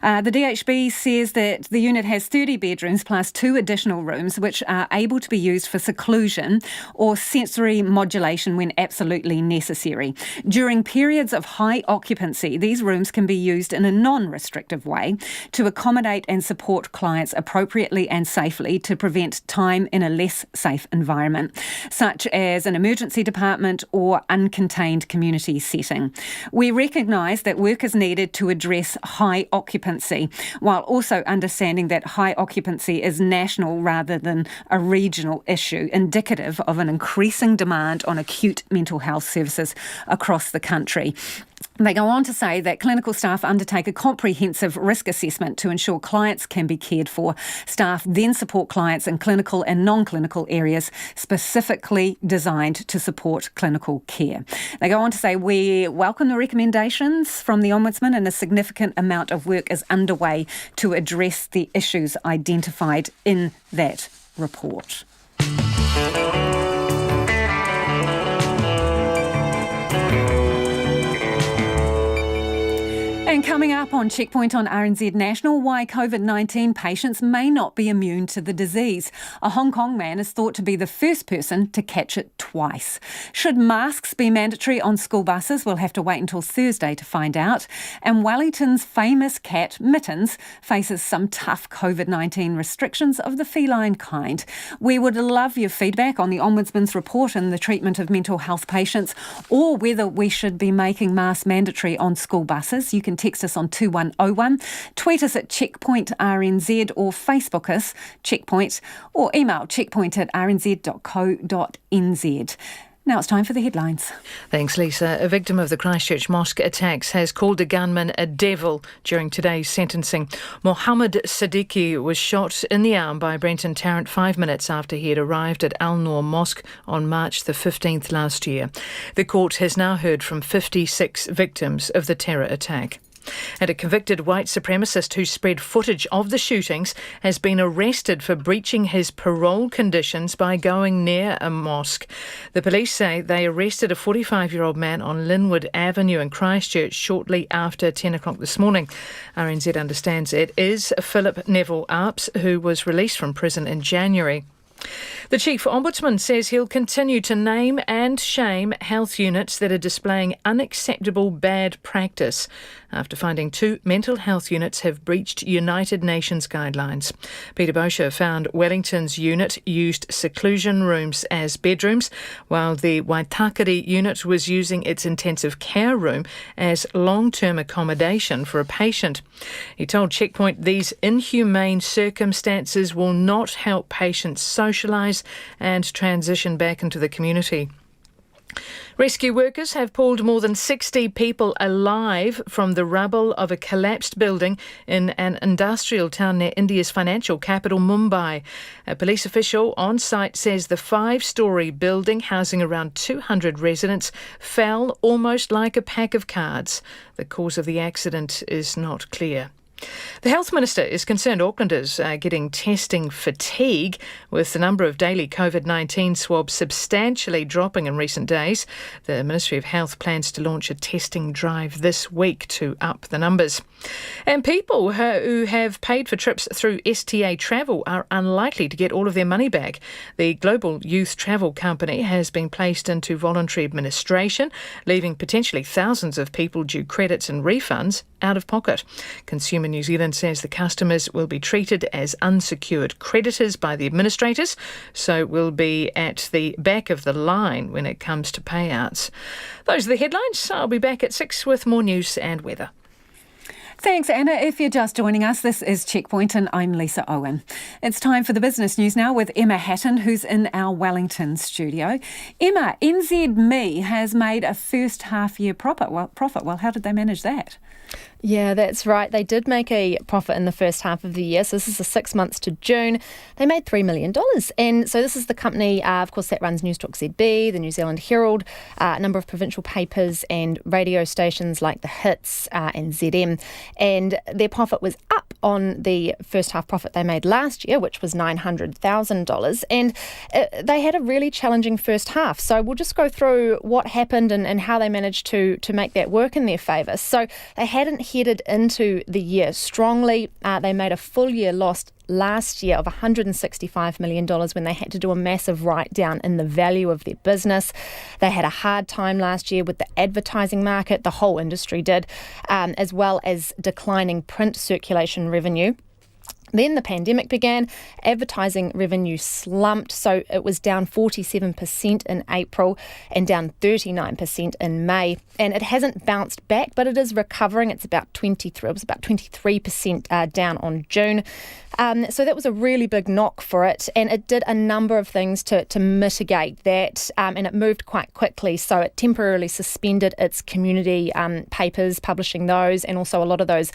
The DHB says that the unit has 30 bedrooms plus 2 additional rooms which are able to be used for seclusion or sensory modulation when absolutely necessary. During periods of high occupancy, these rooms can be used in a non-restrictive way to accommodate and support clients appropriately and safely to prevent time in a less safe environment, such as an emergency department or uncontained community setting. We recognise that work is needed to address high occupancy, while also understanding that high occupancy is national rather than a regional issue, indicative of an increasing demand on acute mental health services across the country. They go on to say that clinical staff undertake a comprehensive risk assessment to ensure clients can be cared for. Staff then support clients in clinical and non-clinical areas specifically designed to support clinical care. They go on to say we welcome the recommendations from the Ombudsman, and a significant amount of work is underway to address the issues identified in that report. And coming up on Checkpoint on RNZ National, why COVID-19 patients may not be immune to the disease. A Hong Kong man is thought to be the first person to catch it twice. Should masks be mandatory on school buses? We'll have to wait until Thursday to find out. And Wellington's famous cat, Mittens, faces some tough COVID-19 restrictions of the feline kind. We would love your feedback on the Ombudsman's report and the treatment of mental health patients, or whether we should be making masks mandatory on school buses. You can text us on 2101, tweet us at Checkpoint RNZ, or Facebook us, Checkpoint, or email checkpoint@rnz.co.nz. Now it's time for the headlines. Thanks, Lisa. A victim of the Christchurch Mosque attacks has called the gunman a devil during today's sentencing. Mohammed Siddiqui was shot in the arm by Brenton Tarrant 5 minutes after he had arrived at Al Noor Mosque on March the 15th last year. The court has now heard from 56 victims of the terror attack. And a convicted white supremacist who spread footage of the shootings has been arrested for breaching his parole conditions by going near a mosque. The police say they arrested a 45-year-old man on Linwood Avenue in Christchurch shortly after 10 o'clock this morning. RNZ understands it is Philip Neville Arps, who was released from prison in January. The Chief Ombudsman says he'll continue to name and shame health units that are displaying unacceptable bad practice after finding 2 mental health units have breached United Nations guidelines. Peter Bosher found Wellington's unit used seclusion rooms as bedrooms, while the Waitakere unit was using its intensive care room as long-term accommodation for a patient. He told Checkpoint these inhumane circumstances will not help patients socialise and transition back into the community. Rescue workers have pulled more than 60 people alive from the rubble of a collapsed building in an industrial town near India's financial capital, Mumbai. A police official on site says the 5-storey building housing around 200 residents fell almost like a pack of cards. The cause of the accident is not clear. The Health Minister is concerned Aucklanders are getting testing fatigue, with the number of daily COVID-19 swabs substantially dropping in recent days. The Ministry of Health plans to launch a testing drive this week to up the numbers. And people who have paid for trips through STA Travel are unlikely to get all of their money back. The global youth travel company has been placed into voluntary administration, leaving potentially thousands of people due credits and refunds out of pocket. Consumer New Zealand says the customers will be treated as unsecured creditors by the administrators, so will be at the back of the line when it comes to payouts. Those are the headlines. I'll be back at 6 with more news and weather. Thanks, Anna. If you're just joining us, this is Checkpoint and I'm Lisa Owen. It's time for the business news now with Emma Hatton, who's in our Wellington studio. Emma, NZME has made a first half-year profit. Well, how did they manage that? Yeah, that's right. They did make a profit in the first half of the year. So this is the 6 months to June. They made $3 million. And so this is the company, of course, that runs Newstalk ZB, the New Zealand Herald, a number of provincial papers and radio stations like The Hits and ZM. And their profit was up on the first half profit they made last year, which was $900,000. And they had a really challenging first half. So we'll just go through what happened and how they managed to make that work in their favour. So they hadn't headed into the year strongly. They made a full year loss last year of $165 million when they had to do a massive write-down in the value of their business. They had a hard time last year with the advertising market, the whole industry did, as well as declining print circulation revenue. Then the pandemic began, advertising revenue slumped, so it was down 47% in April and down 39% in May. And it hasn't bounced back, but it is recovering. It was about 23% down on June. So that was a really big knock for it, and it did a number of things to mitigate that, and it moved quite quickly. So it temporarily suspended its community papers, publishing those, and also a lot of those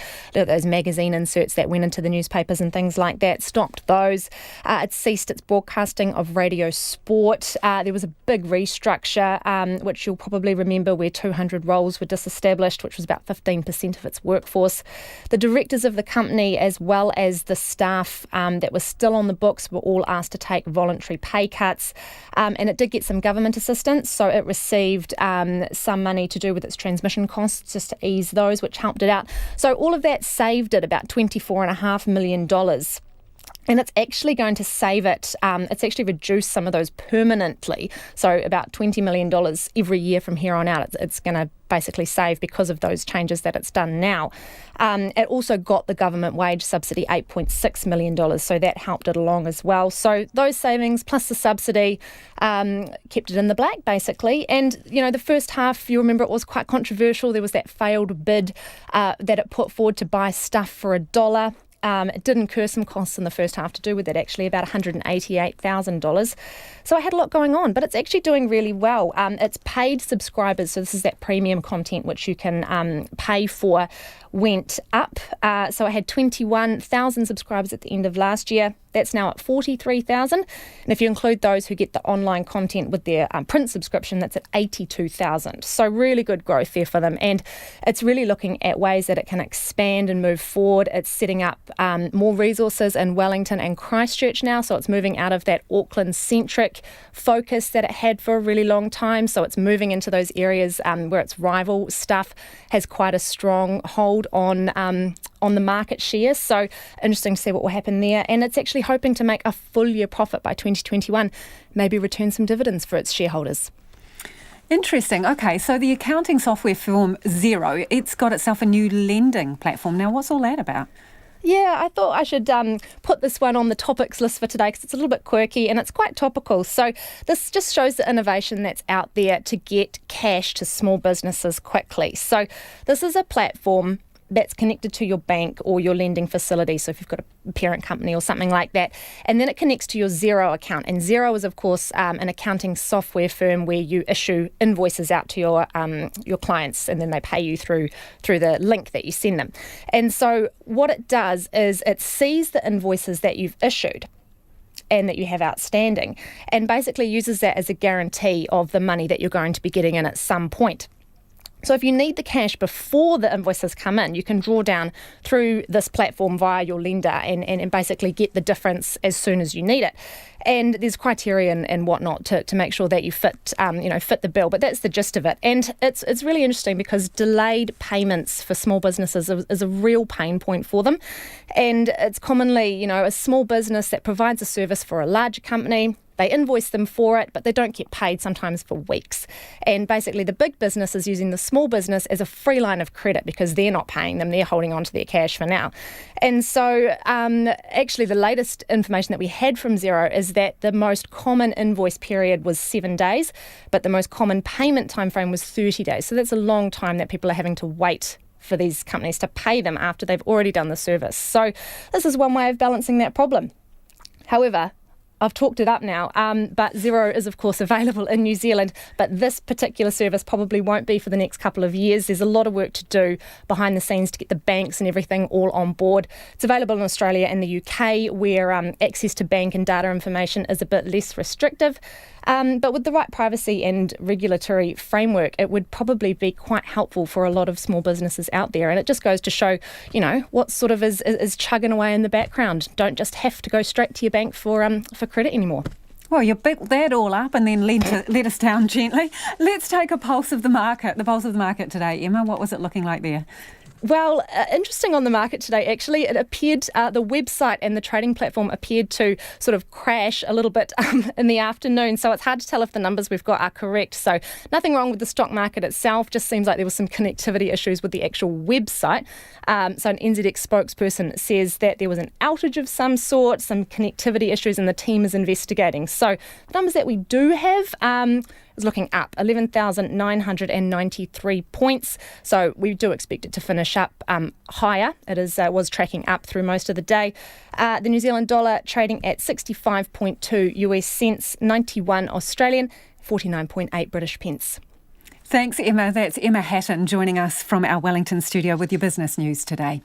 magazine inserts that went into the newspapers and things like that, stopped those. It ceased its broadcasting of radio sport. There was a big restructure, which you'll probably remember, where 200 roles were disestablished, which was about 15% of its workforce. The directors of the company, as well as the staff that was still on the books, were all asked to take voluntary pay cuts, and it did get some government assistance, so it received some money to do with its transmission costs just to ease those, which helped it out. So all of that saved it about $24.5 million. And it's actually going to save it. It's actually reduced some of those permanently. So about $20 million every year from here on out. It's going to basically save because of those changes that it's done now. It also got the government wage subsidy, $8.6 million. So that helped it along as well. So those savings plus the subsidy kept it in the black, basically. And, you know, the first half, you remember, it was quite controversial. There was that failed bid that it put forward to buy stuff for $1. It did incur some costs in the first half to do with it, actually, about $188,000. So I had a lot going on, but it's actually doing really well. It's paid subscribers, so this is that premium content which you can pay for, went up. So I had 21,000 subscribers at the end of last year. That's now at 43,000. And if you include those who get the online content with their print subscription, that's at 82,000. So really good growth there for them. And it's really looking at ways that it can expand and move forward. It's setting up more resources in Wellington and Christchurch now. So it's moving out of that Auckland-centric focus that it had for a really long time. So it's moving into those areas where its rival stuff has quite a strong hold on the market share. So interesting to see what will happen there. And it's actually hoping to make a full year profit by 2021, maybe return some dividends for its shareholders. Interesting. Okay, so the accounting software firm Xero, it's got itself a new lending platform. Now, what's all that about? Yeah, I thought I should put this one on the topics list for today because it's a little bit quirky and it's quite topical. So this just shows the innovation that's out there to get cash to small businesses quickly. So this is a platform that's connected to your bank or your lending facility. So if you've got a parent company or something like that, and then it connects to your Xero account. And Xero is, of course, an accounting software firm where you issue invoices out to your clients, and then they pay you through the link that you send them. And so what it does is it sees the invoices that you've issued and that you have outstanding, and basically uses that as a guarantee of the money that you're going to be getting in at some point. So if you need the cash before the invoices come in, you can draw down through this platform via your lender and basically get the difference as soon as you need it. And there's criteria and whatnot to make sure that you fit the bill. But that's the gist of it. And it's really interesting because delayed payments for small businesses is a real pain point for them. And it's commonly, a small business that provides a service for a larger company. They invoice them for it, but they don't get paid sometimes for weeks. And basically the big business is using the small business as a free line of credit because they're not paying them. They're holding on to their cash for now. And so actually the latest information that we had from Xero is that the most common invoice period was 7 days, but the most common payment timeframe was 30 days. So that's a long time that people are having to wait for these companies to pay them after they've already done the service. So this is one way of balancing that problem. However, I've talked it up now, but Xero is, of course, available in New Zealand, but this particular service probably won't be for the next couple of years. There's a lot of work to do behind the scenes to get the banks and everything all on board. It's available in Australia and the UK, where access to bank and data information is a bit less restrictive. But with the right privacy and regulatory framework, it would probably be quite helpful for a lot of small businesses out there. And it just goes to show, what sort of is chugging away in the background. Don't just have to go straight to your bank for credit anymore. Well, you built that all up and then let us down gently. Let's take a pulse of the market. The pulse of the market today, Emma. What was it looking like there? Well, interesting on the market today, actually. It appeared, the website and the trading platform appeared to sort of crash a little bit in the afternoon. So it's hard to tell if the numbers we've got are correct. So nothing wrong with the stock market itself. Just seems like there was some connectivity issues with the actual website. So an NZX spokesperson says that there was an outage of some sort, some connectivity issues, and the team is investigating. So the numbers that we do have is looking up, 11,993 points. So we do expect it to finish up higher. It was tracking up through most of the day. The New Zealand dollar trading at 65.2 US cents, 91 Australian, 49.8 British pence. Thanks, Emma. That's Emma Hatton joining us from our Wellington studio with your business news today.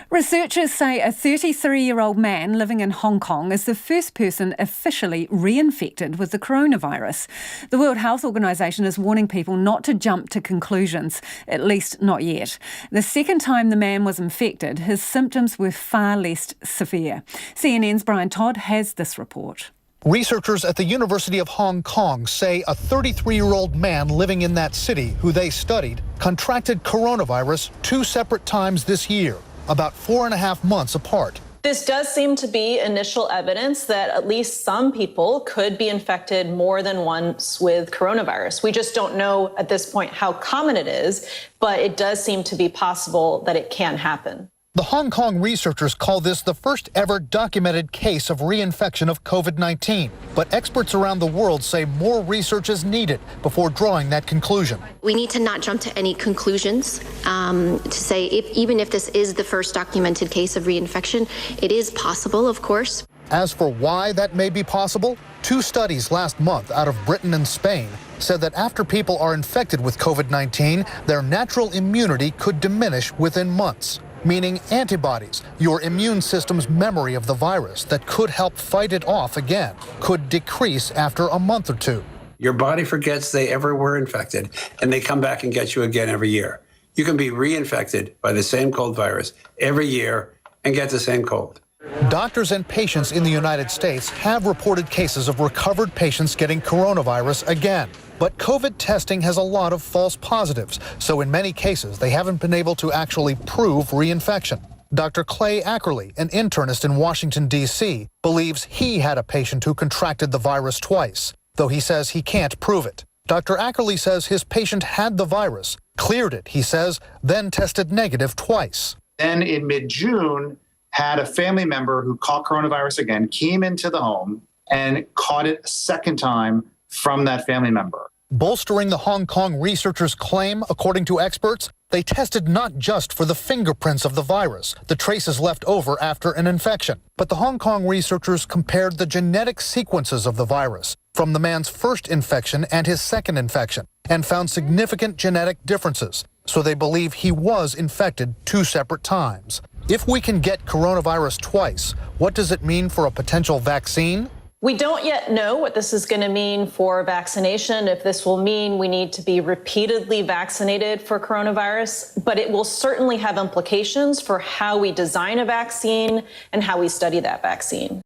Researchers say a 33-year-old man living in Hong Kong is the first person officially reinfected with the coronavirus. The World Health Organization is warning people not to jump to conclusions, at least not yet. The second time the man was infected, his symptoms were far less severe. CNN's Brian Todd has this report. Researchers at the University of Hong Kong say a 33-year-old man living in that city who they studied contracted coronavirus 2 separate times this year, about 4.5 months apart. This does seem to be initial evidence that at least some people could be infected more than once with coronavirus. We just don't know at this point how common it is, but it does seem to be possible that it can happen. The Hong Kong researchers call this the first ever documented case of reinfection of COVID-19. But experts around the world say more research is needed before drawing that conclusion. We need to not jump to any conclusions to say even if this is the first documented case of reinfection, it is possible, of course. As for why that may be possible, 2 studies last month out of Britain and Spain said that after people are infected with COVID-19, their natural immunity could diminish within months. Meaning antibodies, your immune system's memory of the virus that could help fight it off again, could decrease after a month or 2. Your body forgets they ever were infected, and they come back and get you again every year. You can be reinfected by the same cold virus every year and get the same cold. Doctors and patients in the United States have reported cases of recovered patients getting coronavirus again. But COVID testing has a lot of false positives, so in many cases they haven't been able to actually prove reinfection. Dr. Clay Ackerley, an internist in Washington, D.C., believes he had a patient who contracted the virus twice, though he says he can't prove it. Dr. Ackerley says his patient had the virus, cleared it, he says, then tested negative twice. Then in mid-June, had a family member who caught coronavirus again, came into the home and caught it a second time from that family member. Bolstering the Hong Kong researchers' claim, according to experts, they tested not just for the fingerprints of the virus, the traces left over after an infection, but the Hong Kong researchers compared the genetic sequences of the virus from the man's first infection and his second infection and found significant genetic differences. So they believe he was infected 2 separate times. If we can get coronavirus twice, what does it mean for a potential vaccine? We don't yet know what this is going to mean for vaccination, if this will mean we need to be repeatedly vaccinated for coronavirus, but it will certainly have implications for how we design a vaccine and how we study that vaccine.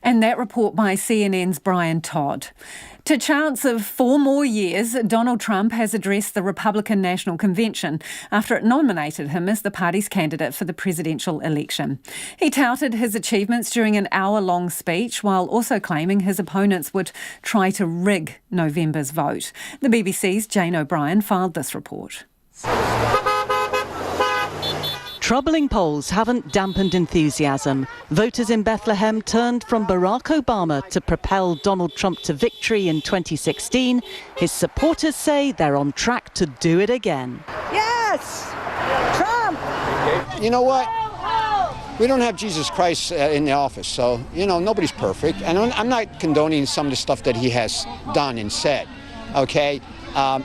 And that report by CNN's Brian Todd. To chance of 4 more years, Donald Trump has addressed the Republican National Convention after it nominated him as the party's candidate for the presidential election. He touted his achievements during an hour-long speech while also claiming his opponents would try to rig November's vote. The BBC's Jane O'Brien filed this report. Troubling polls haven't dampened enthusiasm. Voters in Bethlehem turned from Barack Obama to propel Donald Trump to victory in 2016. His supporters say they're on track to do it again. Yes! Trump! You know what? We don't have Jesus Christ in the office, so, nobody's perfect. And I'm not condoning some of the stuff that he has done and said, okay? But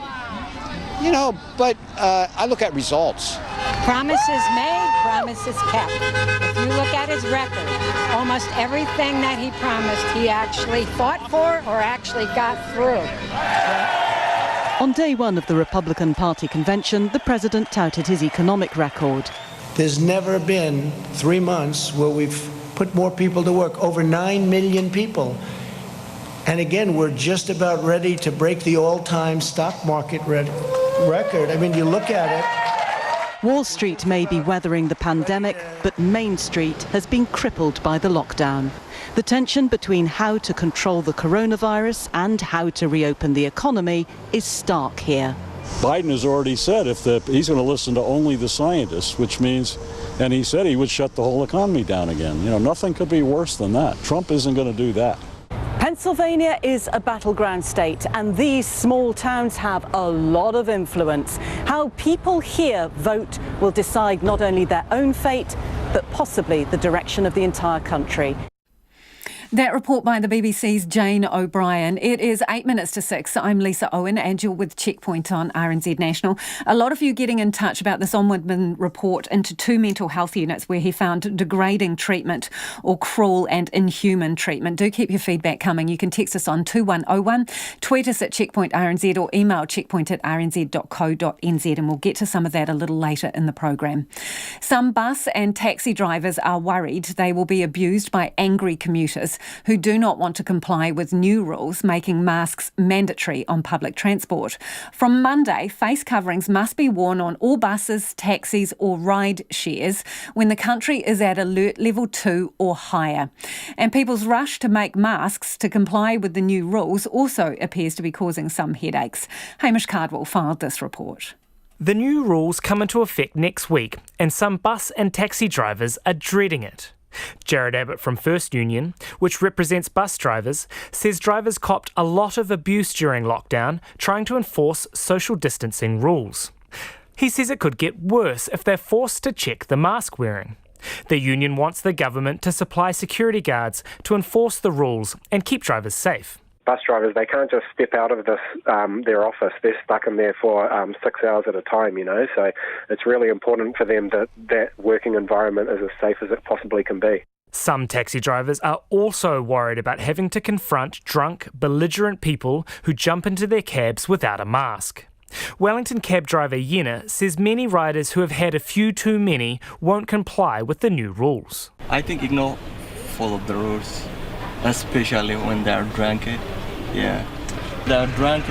I look at results. Promises made, promises kept. If you look at his record, almost everything that he promised, he actually fought for or actually got through. On day one of the Republican Party convention, the president touted his economic record. There's never been 3 months where we've put more people to work, over 9 million people. And again, we're just about ready to break the all-time stock market record. I mean, you look at it. Wall Street may be weathering the pandemic, but Main Street has been crippled by the lockdown. The tension between how to control the coronavirus and how to reopen the economy is stark here. Biden has already said he's going to listen to only the scientists, which means, and he said he would shut the whole economy down again. Nothing could be worse than that. Trump isn't going to do that. Pennsylvania is a battleground state, and these small towns have a lot of influence. How people here vote will decide not only their own fate, but possibly the direction of the entire country. That report by the BBC's Jane O'Brien. It is 8 minutes to 6. I'm Lisa Owen and you're with Checkpoint on RNZ National. A lot of you getting in touch about this Ombudsman report into 2 mental health units where he found degrading treatment or cruel and inhuman treatment. Do keep your feedback coming. You can text us on 2101, tweet us at Checkpoint RNZ or email checkpoint@rnz.co.nz and we'll get to some of that a little later in the program. Some bus and taxi drivers are worried they will be abused by angry commuters who do not want to comply with new rules making masks mandatory on public transport. From Monday, face coverings must be worn on all buses, taxis or ride shares when the country is at alert level 2 or higher. And people's rush to make masks to comply with the new rules also appears to be causing some headaches. Hamish Cardwell filed this report. The new rules come into effect next week and some bus and taxi drivers are dreading it. Jared Abbott from First Union, which represents bus drivers, says drivers copped a lot of abuse during lockdown trying to enforce social distancing rules. He says it could get worse if they're forced to check the mask wearing. The union wants the government to supply security guards to enforce the rules and keep drivers safe. Bus drivers, they can't just step out of this their office. They're stuck in there for 6 hours at a time, so it's really important for them that that working environment is as safe as it possibly can be. Some taxi drivers are also worried about having to confront drunk, belligerent people who jump into their cabs without a mask. Wellington cab driver Yenna says many riders who have had a few too many won't comply with the new rules. I think follow the rules, especially when they're drunk. Yeah, they're drunk,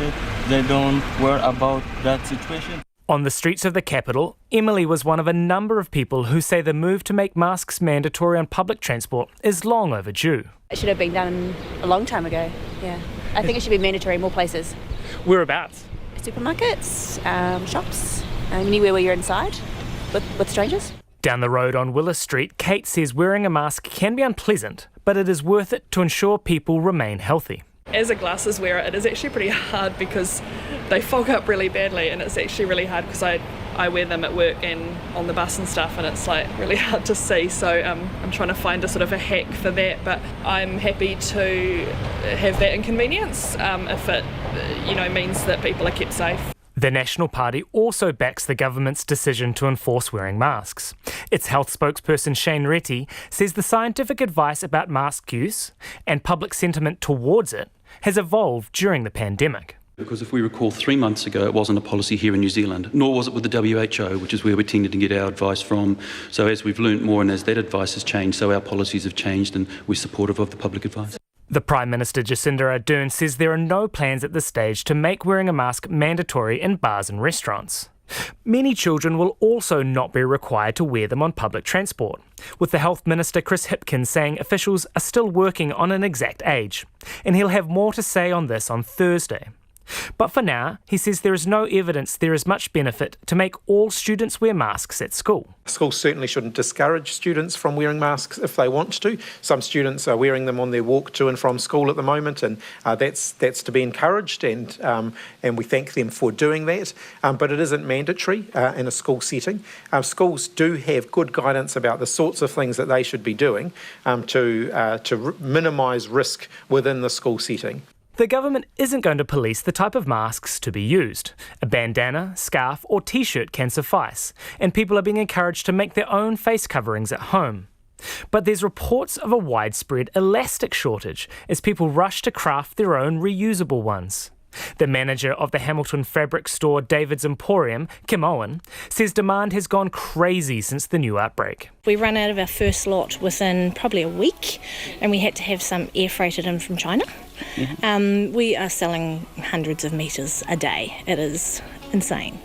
they don't worry about that situation. On the streets of the capital, Emily was one of a number of people who say the move to make masks mandatory on public transport is long overdue. It should have been done a long time ago, yeah. I think it should be mandatory in more places. Whereabouts? Supermarkets, shops, anywhere where you're inside with strangers. Down the road on Willis Street, Kate says wearing a mask can be unpleasant, but it is worth it to ensure people remain healthy. As a glasses wearer, it is actually pretty hard because they fog up really badly, and it's actually really hard because I wear them at work and on the bus and stuff, and it's like really hard to see. So I'm trying to find a sort of a hack for that, but I'm happy to have that inconvenience if it means that people are kept safe. The National Party also backs the government's decision to enforce wearing masks. Its health spokesperson Shane Reti says the scientific advice about mask use and public sentiment towards it has evolved during the pandemic. Because if we recall 3 months ago, it wasn't a policy here in New Zealand, nor was it with the WHO, which is where we tended to get our advice from. So as we've learnt more and as that advice has changed, so our policies have changed, and we're supportive of the public advice. The Prime Minister Jacinda Ardern says there are no plans at this stage to make wearing a mask mandatory in bars and restaurants. Many children will also not be required to wear them on public transport, with the Health Minister Chris Hipkins saying officials are still working on an exact age, and he'll have more to say on this on Thursday. But for now, he says there is no evidence there is much benefit to make all students wear masks at school. Schools certainly shouldn't discourage students from wearing masks if they want to. Some students are wearing them on their walk to and from school at the moment, and that's to be encouraged, and we thank them for doing that. But it isn't mandatory in a school setting. Schools do have good guidance about the sorts of things that they should be doing to minimise risk within the school setting. The government isn't going to police the type of masks to be used. A bandana, scarf or t-shirt can suffice, and people are being encouraged to make their own face coverings at home. But there's reports of a widespread elastic shortage as people rush to craft their own reusable ones. The manager of the Hamilton fabric store David's Emporium, Kim Owen, says demand has gone crazy since the new outbreak. We ran out of our first lot within probably a week, and we had to have some air freighted in from China. We are selling hundreds of metres a day. It is insane.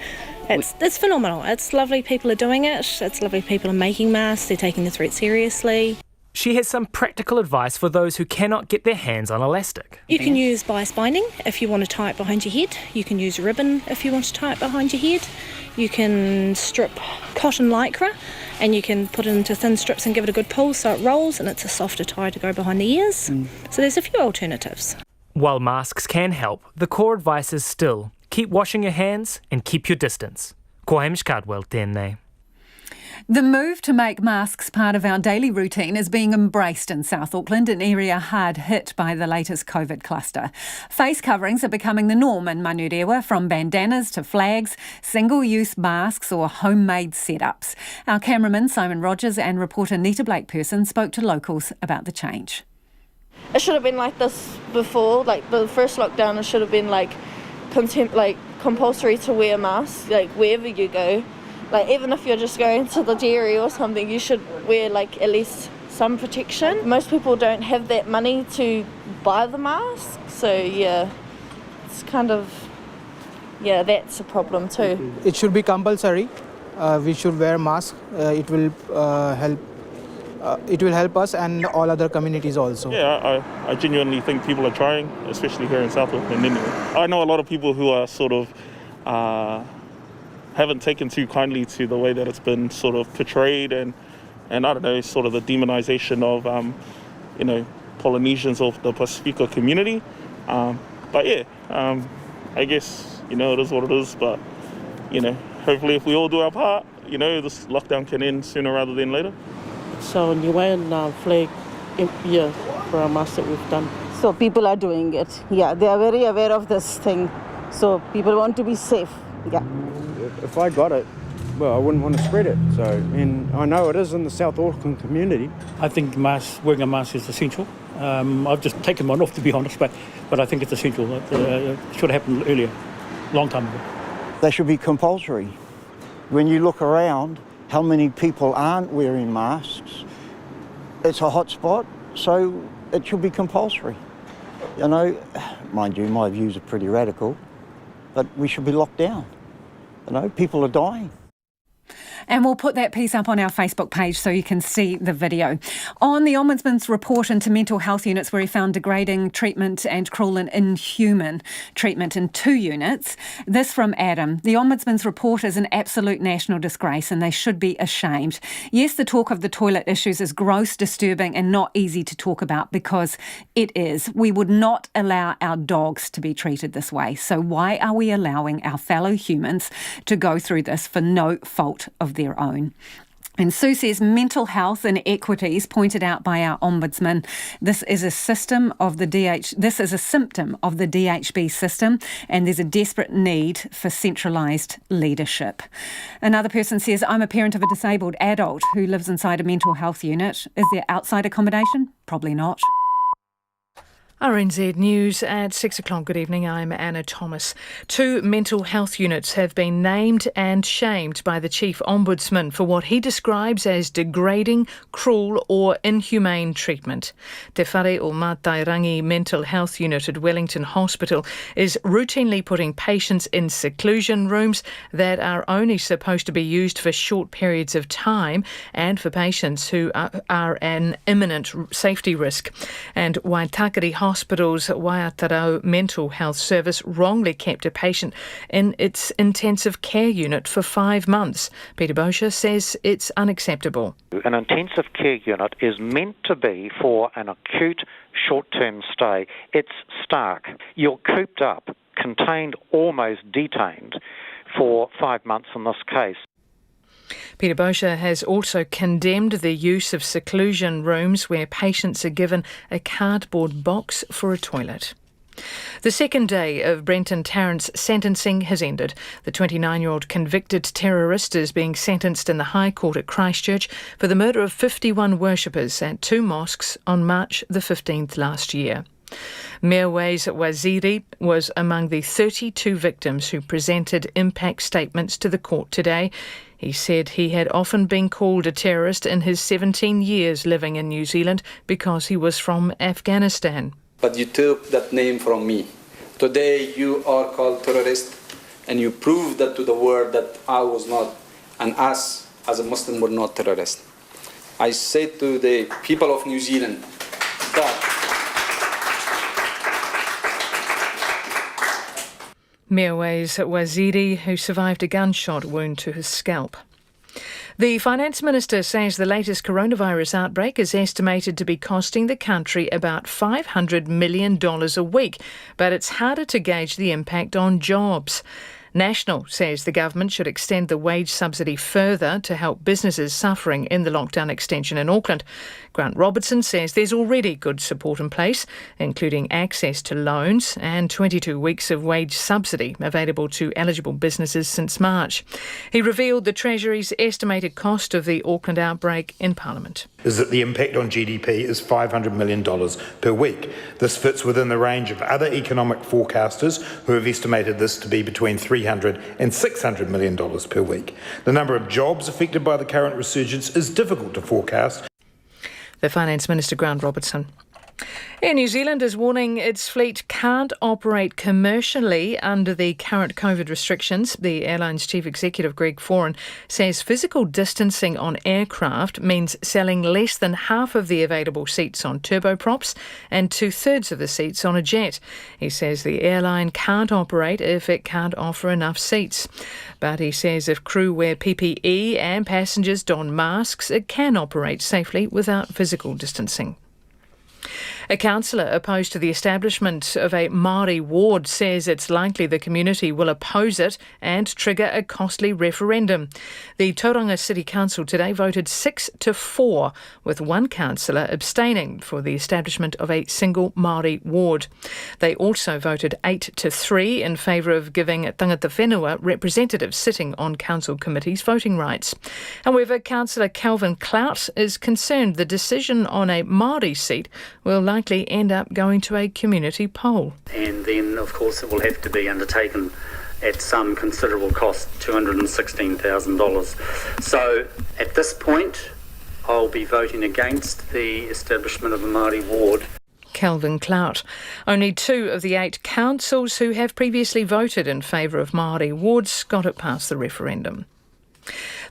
It's phenomenal. It's lovely people are doing it. It's lovely people are making masks. They're taking the threat seriously. She has some practical advice for those who cannot get their hands on elastic. You can use bias binding if you want to tie it behind your head. You can use ribbon if you want to tie it behind your head. You can strip cotton lycra and you can put it into thin strips and give it a good pull so it rolls, and it's a softer tie to go behind the ears. So there's a few alternatives. While masks can help, the core advice is still keep washing your hands and keep your distance. Ko Hamish Cardwell, tēnei. The move to make masks part of our daily routine is being embraced in South Auckland, an area hard hit by the latest COVID cluster. Face coverings are becoming the norm in Manurewa, from bandanas to flags, single-use masks or homemade setups. Our cameraman Simon Rogers and reporter Nita Blake-Person spoke to locals about the change. It should have been like this before, like the first lockdown. It should have been like compulsory to wear masks, like wherever you go. Like even if you're just going to the dairy or something, you should wear like at least some protection. Most people don't have that money to buy the mask, so yeah, it's kind of, that's a problem too. It should be compulsory. We should wear masks. It will help. It will help us and all other communities also. Yeah, I genuinely think people are trying, especially here in South Auckland anyway. I know a lot of people who are sort of haven't taken too kindly to the way that it's been sort of portrayed, and I don't know, sort of the demonization of Polynesians of the Pacifica community. But yeah, I guess it is what it is. But hopefully if we all do our part, this lockdown can end sooner rather than later. So Niue flag for a mask that we've done. So people are doing it. Yeah, they are very aware of this thing. So people want to be safe. Yeah. If I got it, well, I wouldn't want to spread it. So, and I know it is in the South Auckland community. I think wearing a mask is essential. I've just taken one off, to be honest, but I think it's essential. It should have happened earlier, long time ago. They should be compulsory. When you look around, how many people aren't wearing masks? It's a hot spot, so it should be compulsory. Mind you, my views are pretty radical, but we should be locked down. People are dying. And we'll put that piece up on our Facebook page so you can see the video. On the Ombudsman's report into mental health units where he found degrading treatment and cruel and inhuman treatment in 2 units, this from Adam. The Ombudsman's report is an absolute national disgrace and they should be ashamed. Yes, the talk of the toilet issues is gross, disturbing and not easy to talk about because it is. We would not allow our dogs to be treated this way. So why are we allowing our fellow humans to go through this for no fault of their own? And Sue says mental health inequities pointed out by our Ombudsman. This is a symptom of the DHB system and there's a desperate need for centralised leadership. Another person says, I'm a parent of a disabled adult who lives inside a mental health unit. Is there outside accommodation? Probably not. RNZ News at 6 o'clock. Good evening, I'm Anna Thomas. 2 mental health units have been named and shamed by the Chief Ombudsman for what he describes as degrading, cruel or inhumane treatment. Te Whare o Mātairangi Mental Health Unit at Wellington Hospital is routinely putting patients in seclusion rooms that are only supposed to be used for short periods of time and for patients who are an imminent safety risk. And Waitakere Hospital's Waiatarau Mental Health Service wrongly kept a patient in its intensive care unit for 5 months. Peter Bosher says it's unacceptable. An intensive care unit is meant to be for an acute short-term stay. It's stark. You're cooped up, contained, almost detained for 5 months in this case. Peter Bosher has also condemned the use of seclusion rooms where patients are given a cardboard box for a toilet. The second day of Brenton Tarrant's sentencing has ended. The 29-year-old convicted terrorist is being sentenced in the High Court at Christchurch for the murder of 51 worshippers at 2 mosques on March the 15th last year. Mirwais Waziri was among the 32 victims who presented impact statements to the court today. He said he had often been called a terrorist in his 17 years living in New Zealand because he was from Afghanistan. But you took that name from me. Today you are called terrorist and you proved that to the world that I was not, and us as a Muslim were not terrorists. I say to the people of New Zealand that Mirwais Waziri, who survived a gunshot wound to his scalp. The Finance Minister says the latest coronavirus outbreak is estimated to be costing the country about $500 million a week, but it's harder to gauge the impact on jobs. National says the government should extend the wage subsidy further to help businesses suffering in the lockdown extension in Auckland. Grant Robertson says there's already good support in place, including access to loans and 22 weeks of wage subsidy available to eligible businesses since March. He revealed the Treasury's estimated cost of the Auckland outbreak in Parliament. Is that the impact on GDP is $500 million per week. This fits within the range of other economic forecasters who have estimated this to be between $300 and $600 million per week. The number of jobs affected by the current resurgence is difficult to forecast. The Finance Minister, Grant Robertson. Air New Zealand is warning its fleet can't operate commercially under the current COVID restrictions. The airline's chief executive, Greg Foran, says physical distancing on aircraft means selling less than half of the available seats on turboprops and 2/3 of the seats on a jet. He says the airline can't operate if it can't offer enough seats. But he says if crew wear PPE and passengers don masks, it can operate safely without physical distancing. A councillor opposed to the establishment of a Māori ward says it's likely the community will oppose it and trigger a costly referendum. The Tauranga City Council today voted 6-4, with one councillor abstaining for the establishment of a single Māori ward. They also voted 8-3 in favour of giving tangata whenua representatives sitting on council committees voting rights. However, Councillor Calvin Clout is concerned the decision on a Māori seat will likely end up going to a community poll. And then, of course, it will have to be undertaken at some considerable cost, $216,000. So, at this point, I'll be voting against the establishment of a Māori ward. Calvin Clout. Only 2 of the 8 councils who have previously voted in favour of Māori wards got it past the referendum.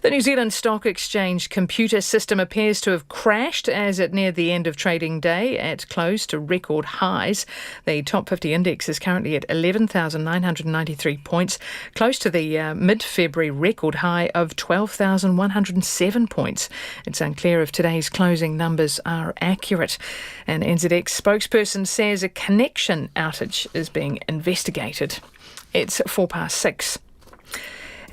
The New Zealand Stock Exchange computer system appears to have crashed as it neared the end of trading day at close to record highs. The top 50 index is currently at 11,993 points, close to the mid-February record high of 12,107 points. It's unclear if today's closing numbers are accurate. An NZX spokesperson says a connection outage is being investigated. It's 6:04.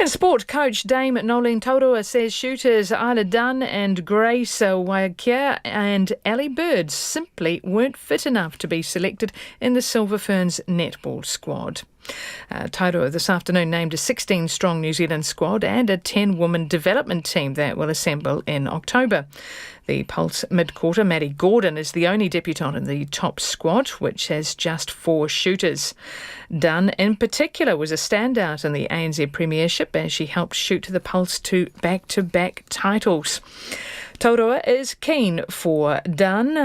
In sport, coach Dame Nolene Taurua says shooters Isla Dunn and Grace Waiakea and Ali Bird simply weren't fit enough to be selected in the Silver Ferns netball squad. Taurua this afternoon named a 16-strong New Zealand squad and a 10-woman development team that will assemble in October. The Pulse mid-quarter, Maddie Gordon, is the only debutante in the top squad, which has just 4 shooters. Dunn, in particular, was a standout in the ANZ Premiership as she helped shoot the Pulse to back-to-back titles. Taurua is keen for Dunn,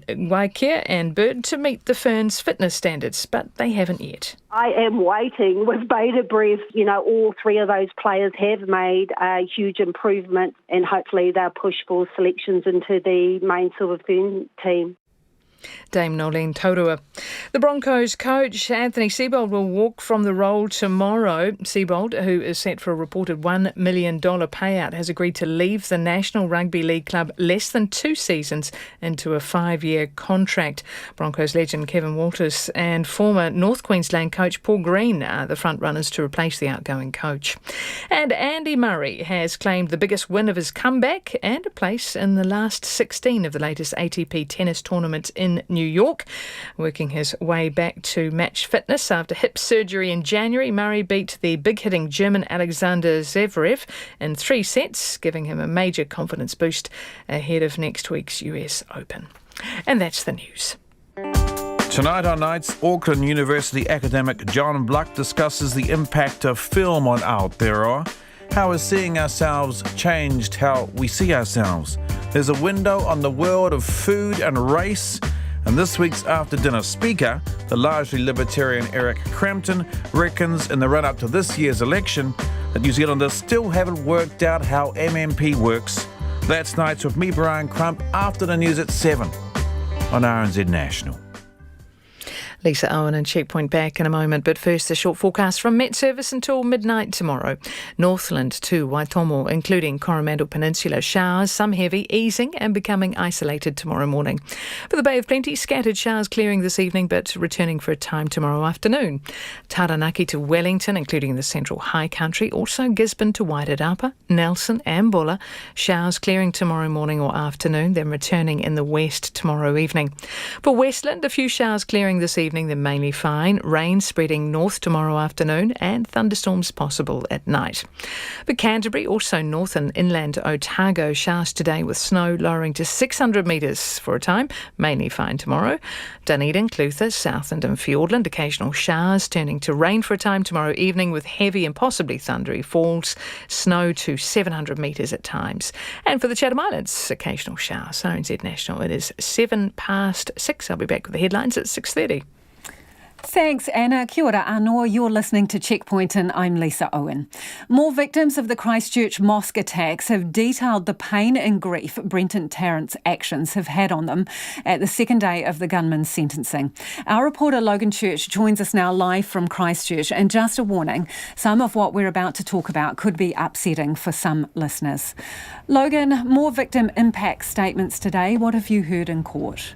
Waiakea and Bird to meet the Ferns' fitness standards, but they haven't yet. I am waiting with bated breath. You know, all 3 of those players have made a huge improvement and hopefully they'll push for selections into the main Silver Fern team. Dame Nolene Taurua. The Broncos coach Anthony Siebel will walk from the role tomorrow. Siebel, who is set for a reported $1 million payout, has agreed to leave the National Rugby League club less than 2 seasons into a 5-year contract. Broncos legend Kevin Walters and former North Queensland coach Paul Green are the front runners to replace the outgoing coach. And Andy Murray has claimed the biggest win of his comeback and a place in the last 16 of the latest ATP tennis tournaments in New York. Working his way back to match fitness after hip surgery in January, Murray beat the big-hitting German Alexander Zverev in 3 sets, giving him a major confidence boost ahead of next week's US Open. And that's the news. Tonight on Nights, Auckland University academic John Bluck discusses the impact of film on Aotearoa. How has seeing ourselves changed how we see ourselves? There's a window on the world of food and race. And this week's after-dinner speaker, the largely libertarian Eric Crampton, reckons in the run-up to this year's election that New Zealanders still haven't worked out how MMP works. That's Nights with me, Brian Crump, after the news at 7 on RNZ National. Lisa Owen and Checkpoint back in a moment, but first a short forecast from Met Service until midnight tomorrow. Northland to Waitomo, including Coromandel Peninsula, showers, some heavy, easing and becoming isolated tomorrow morning. For the Bay of Plenty, scattered showers clearing this evening but returning for a time tomorrow afternoon. Taranaki to Wellington, including the central high country, also Gisborne to Wairarapa, Nelson and Bulla, showers clearing tomorrow morning or afternoon, then returning in the west tomorrow evening. For Westland, a few showers clearing this evening, then mainly fine. Rain spreading north tomorrow afternoon and thunderstorms possible at night. For Canterbury, also north and inland Otago, showers today with snow lowering to 600 metres for a time, mainly fine tomorrow. Dunedin, Clutha, Southland and Fiordland, occasional showers turning to rain for a time tomorrow evening with heavy and possibly thundery falls, snow to 700 metres at times. And for the Chatham Islands, occasional showers. RNZ National, it is 6:07. I'll be back with the headlines at 6:30. Thanks, Anna. Kia ora anō. You're listening to Checkpoint and I'm Lisa Owen. More victims of the Christchurch Mosque attacks have detailed the pain and grief Brenton Tarrant's actions have had on them at the second day of the gunman's sentencing. Our reporter Logan Church joins us now live from Christchurch, and just a warning, some of what we're about to talk about could be upsetting for some listeners. Logan, more victim impact statements today. What have you heard in court?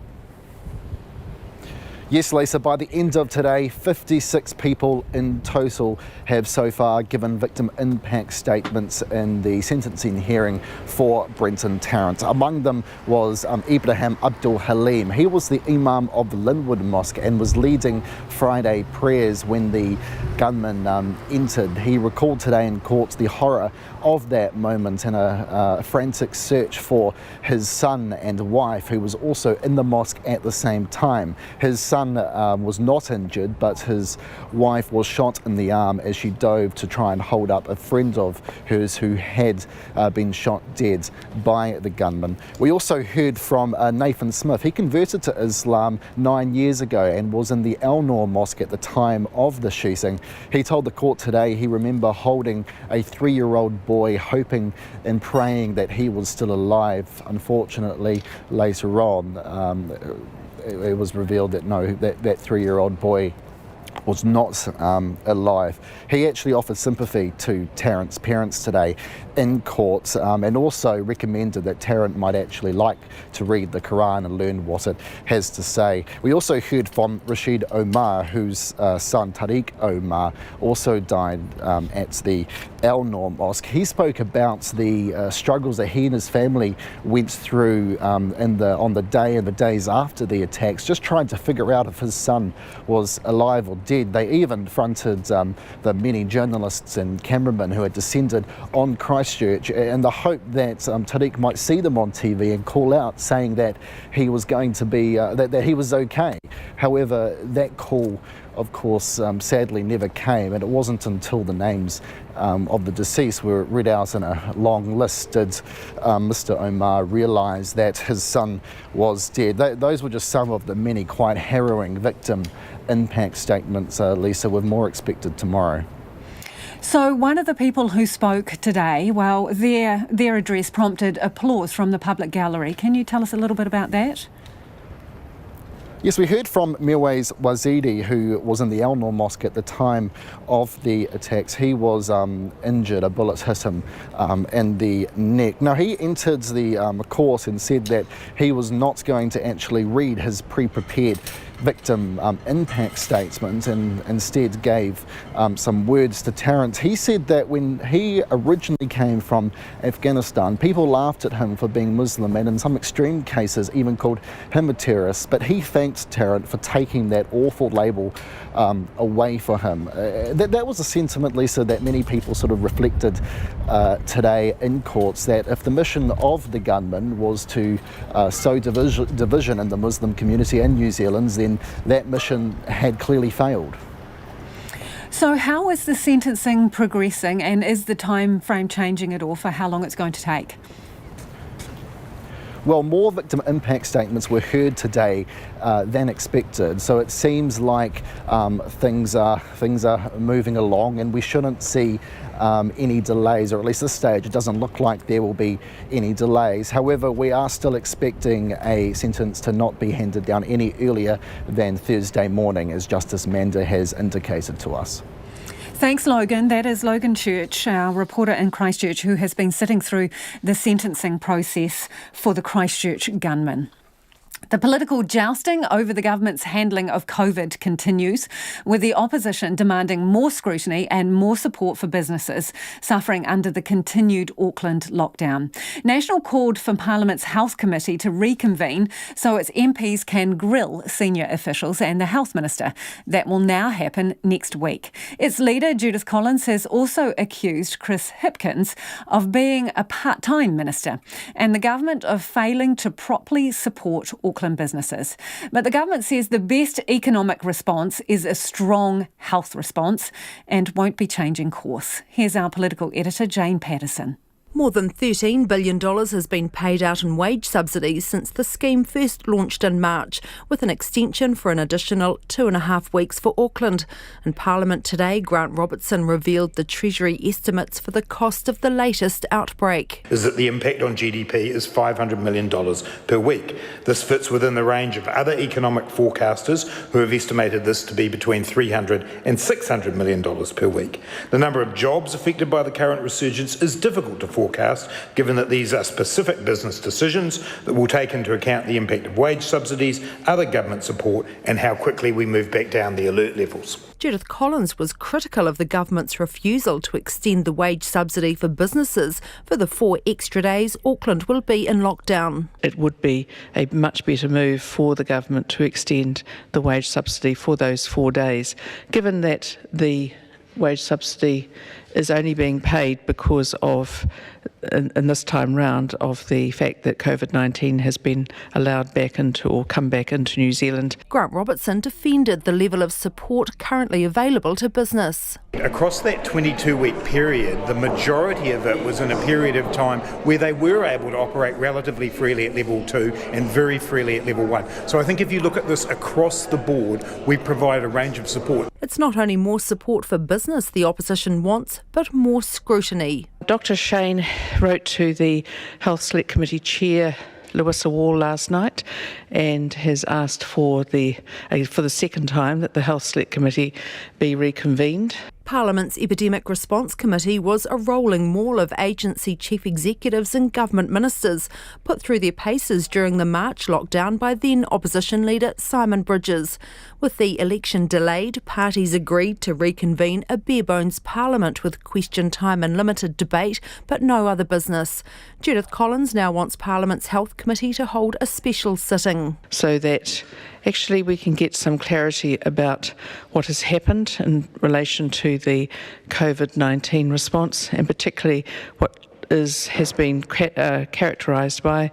Yes, Lisa, by the end of today, 56 people in total have so far given victim impact statements in the sentencing hearing for Brenton Tarrant. Among them was Ibrahim Abdul Halim. He was the Imam of the Linwood Mosque and was leading Friday prayers when the gunman entered. He recalled today in court the horror of that moment and a frantic search for his son and wife, who was also in the mosque at the same time. His son son was not injured, but his wife was shot in the arm as she dove to try and hold up a friend of hers who had been shot dead by the gunman. We also heard from Nathan Smith. He converted to Islam 9 years ago and was in the Mosque at the time of the shooting. He told the court today he remember holding a 3-year-old boy, hoping and praying that he was still alive. Unfortunately, later on, it was revealed that no, that 3-year-old boy was not alive. He actually offered sympathy to Tarrant's parents today in court and also recommended that Tarrant might actually like to read the Quran and learn what it has to say. We also heard from Rashid Omar, whose son Tariq Omar also died at the Al Noor Mosque. He spoke about the struggles that he and his family went through on the day and the days after the attacks, just trying to figure out if his son was alive or dead. They even fronted the many journalists and cameramen who had descended on Christchurch in the hope that Tariq might see them on TV and call out saying that he was going to be, that he was okay. However, that call, of course, sadly never came, and it wasn't until the names of the deceased were read out in a long list did Mr. Omar realise that his son was dead. Those were just some of the many quite harrowing victim impact statements, Lisa, with more expected tomorrow. So one of the people who spoke today, well, their address prompted applause from the public gallery. Can you tell us a little bit about that? Yes, we heard from Mirwais Wazidi, who was in the Al Noor Mosque at the time of the attacks. He was injured, a bullet hit him in the neck. Now, he entered the court and said that he was not going to actually read his pre-prepared victim impact statement and instead gave some words to Tarrant. He said that when he originally came from Afghanistan, people laughed at him for being Muslim and in some extreme cases even called him a terrorist, but he thanked Tarrant for taking that awful label away for him. That was a sentiment, Lisa, that many people sort of reflected today in courts, that if the mission of the gunman was to sow division in the Muslim community in New Zealand, then that mission had clearly failed. So how is the sentencing progressing, and is the time frame changing at all for how long it's going to take? Well, more victim impact statements were heard today than expected, so it seems like things are moving along, and we shouldn't see any delays, or at least at this stage it doesn't look like there will be any delays. However, we are still expecting a sentence to not be handed down any earlier than Thursday morning, as Justice Manda has indicated to us. Thanks, Logan. That is Logan Church, our reporter in Christchurch, who has been sitting through the sentencing process for the Christchurch gunman. The political jousting over the government's handling of COVID continues, with the opposition demanding more scrutiny and more support for businesses suffering under the continued Auckland lockdown. National called for Parliament's Health Committee to reconvene so its MPs can grill senior officials and the Health Minister. That will now happen next week. Its leader, Judith Collins, has also accused Chris Hipkins of being a part-time minister and the government of failing to properly support Auckland businesses. But the government says the best economic response is a strong health response and won't be changing course. Here's our political editor, Jane Patterson. More than $13 billion has been paid out in wage subsidies since the scheme first launched in March, with an extension for an additional 2.5 weeks for Auckland. In Parliament today, Grant Robertson revealed the Treasury estimates for the cost of the latest outbreak. Is that the impact on GDP is $500 million per week. This fits within the range of other economic forecasters who have estimated this to be between $300 and $600 million per week. The number of jobs affected by the current resurgence is difficult to forecast, given that these are specific business decisions that will take into account the impact of wage subsidies, other government support, and how quickly we move back down the alert levels. Judith Collins was critical of the government's refusal to extend the wage subsidy for businesses for the 4 extra days Auckland will be in lockdown. It would be a much better move for the government to extend the wage subsidy for those 4 days, given that the wage subsidy is only being paid because of, in this time round, of the fact that COVID-19 has been allowed back into or come back into New Zealand. Grant Robertson defended the level of support currently available to business. Across that 22-week period, the majority of it was in a period of time where they were able to operate relatively freely at level 2 and very freely at level 1. So I think if you look at this across the board, we provide a range of support. It's not only more support for business the opposition wants, but more scrutiny. Dr. Shane wrote to the Health Select Committee Chair, Lewis Wall, last night and has asked for the second time that the Health Select Committee be reconvened. Parliament's Epidemic Response Committee was a rolling maul of agency chief executives and government ministers put through their paces during the March lockdown by then opposition leader Simon Bridges. With the election delayed, parties agreed to reconvene a bare-bones parliament with question time and limited debate, but no other business. Judith Collins now wants Parliament's Health Committee to hold a special sitting. So that actually we can get some clarity about what has happened in relation to the COVID-19 response, and particularly what has been characterised by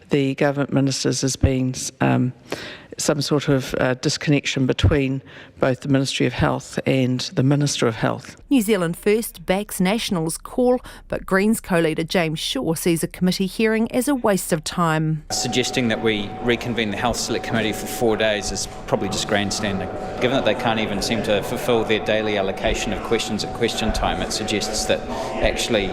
the government ministers as being some sort of disconnection between both the Ministry of Health and the Minister of Health. New Zealand First backs National's call, but Greens co-leader James Shaw sees a committee hearing as a waste of time. Suggesting that we reconvene the Health Select Committee for 4 days is probably just grandstanding. Given that they can't even seem to fulfil their daily allocation of questions at question time, it suggests that actually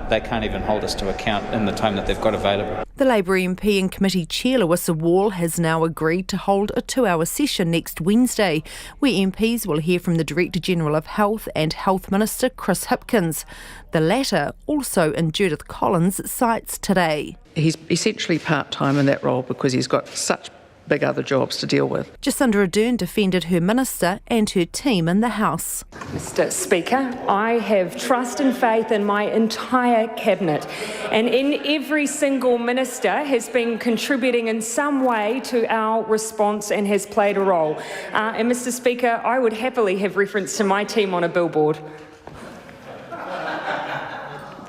they can't even hold us to account in the time that they've got available. The Labour MP and committee chair Lewis Wall has now agreed to hold a 2-hour session next Wednesday, where MPs will hear from the Director-General of Health and Health Minister Chris Hipkins. The latter also in Judith Collins' sights today. He's essentially part-time in that role because he's got such big other jobs to deal with. Jacinda Ardern defended her minister and her team in the House. Mr. Speaker, I have trust and faith in my entire cabinet, and in every single minister has been contributing in some way to our response and has played a role. And Mr. Speaker, I would happily have reference to my team on a billboard.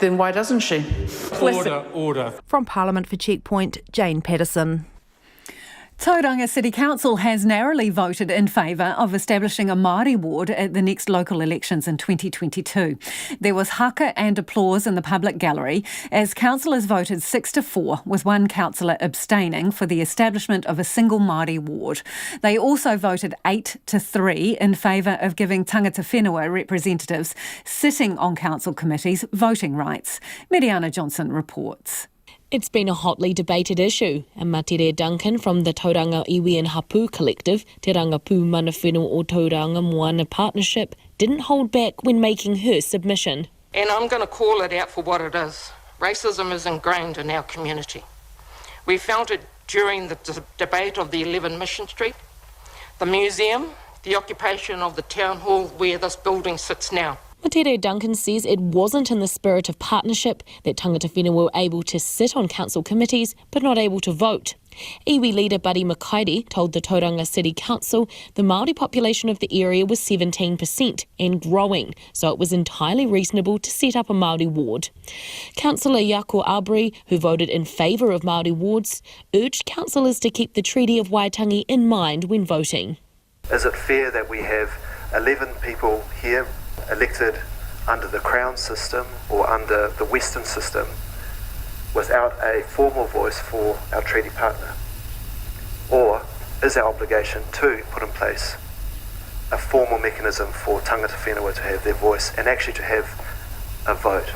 Then why doesn't she? Order. From Parliament for Checkpoint, Jane Patterson. Tauranga City Council has narrowly voted in favour of establishing a Māori ward at the next local elections in 2022. There was haka and applause in the public gallery as councillors voted 6-4, with one councillor abstaining for the establishment of a single Māori ward. They also voted 8-3 in favour of giving tangata whenua representatives sitting on council committees voting rights. Mediana Johnson reports. It's been a hotly debated issue, and Matere Duncan from the Tauranga Iwi and Hapu collective, Te Rangapu Mana Whenua o Tauranga Moana Partnership, didn't hold back when making her submission. And I'm going to call it out for what it is. Racism is ingrained in our community. We felt it during the debate of the 11 Mission Street, the museum, the occupation of the town hall where this building sits now. Matere Duncan says it wasn't in the spirit of partnership that tangata whenua were able to sit on council committees but not able to vote. Iwi leader Buddy Makaire told the Tauranga City Council the Māori population of the area was 17% and growing, so it was entirely reasonable to set up a Māori ward. Councillor Yako Abri, who voted in favour of Māori wards, urged councillors to keep the Treaty of Waitangi in mind when voting. Is it fair that we have 11 people here elected under the Crown system or under the Western system without a formal voice for our treaty partner? Or is our obligation to put in place a formal mechanism for tangata whenua to have their voice and actually to have a vote?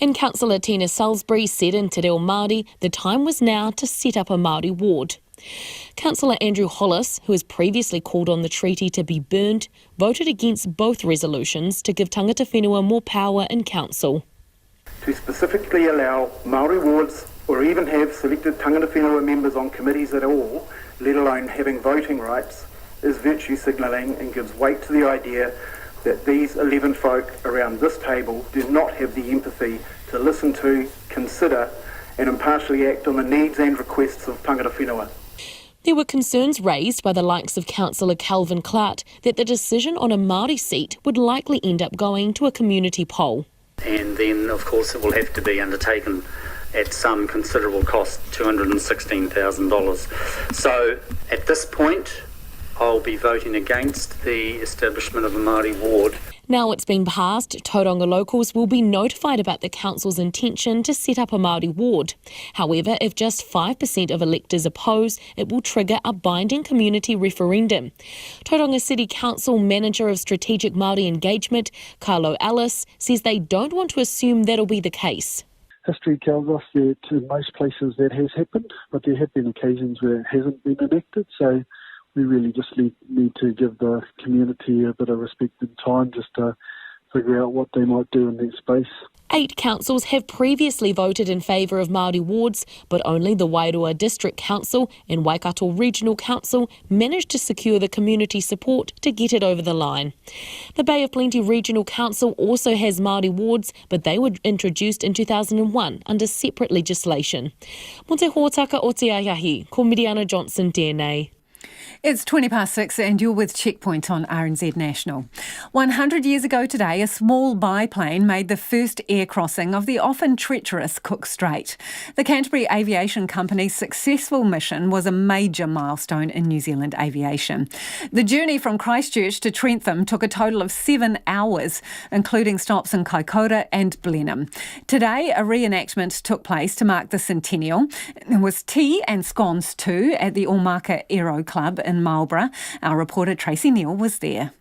And Councillor Tina Salisbury said in Te Reo Māori the time was now to set up a Māori ward. Councillor Andrew Hollis, who has previously called on the treaty to be burnt, voted against both resolutions to give tangata whenua more power in council. To specifically allow Māori wards or even have selected tangata whenua members on committees at all, let alone having voting rights, is virtue signalling and gives weight to the idea that these 11 folk around this table do not have the empathy to listen to, consider and impartially act on the needs and requests of tangata whenua. There were concerns raised by the likes of Councillor Calvin Clark that the decision on a Māori seat would likely end up going to a community poll. And then, of course, it will have to be undertaken at some considerable cost, $216,000. So at this point, I'll be voting against the establishment of a Māori ward. Now it's been passed, Tauranga locals will be notified about the council's intention to set up a Māori ward. However, if just 5% of electors oppose, it will trigger a binding community referendum. Tauranga City Council Manager of Strategic Māori Engagement, Carlo Ellis, says they don't want to assume that'll be the case. History tells us that in most places that has happened, but there have been occasions where it hasn't been enacted, so we really just need to give the community a bit of respect and time just to figure out what they might do in that space. 8 councils have previously voted in favour of Māori wards, but only the Wairoa District Council and Waikato Regional Council managed to secure the community support to get it over the line. The Bay of Plenty Regional Council also has Māori wards, but they were introduced in 2001 under separate legislation. Mo te hōtaka o te aiahi, ko Miriana Johnson tēnei. It's 6:20 and you're with Checkpoint on RNZ National. 100 years ago today, a small biplane made the first air crossing of the often treacherous Cook Strait. The Canterbury Aviation Company's successful mission was a major milestone in New Zealand aviation. The journey from Christchurch to Trentham took a total of 7 hours, including stops in Kaikoura and Blenheim. Today, a reenactment took place to mark the centennial. There was tea and scones too at the Omaka Aero Club in Marlborough. Our reporter Tracy Neal was there.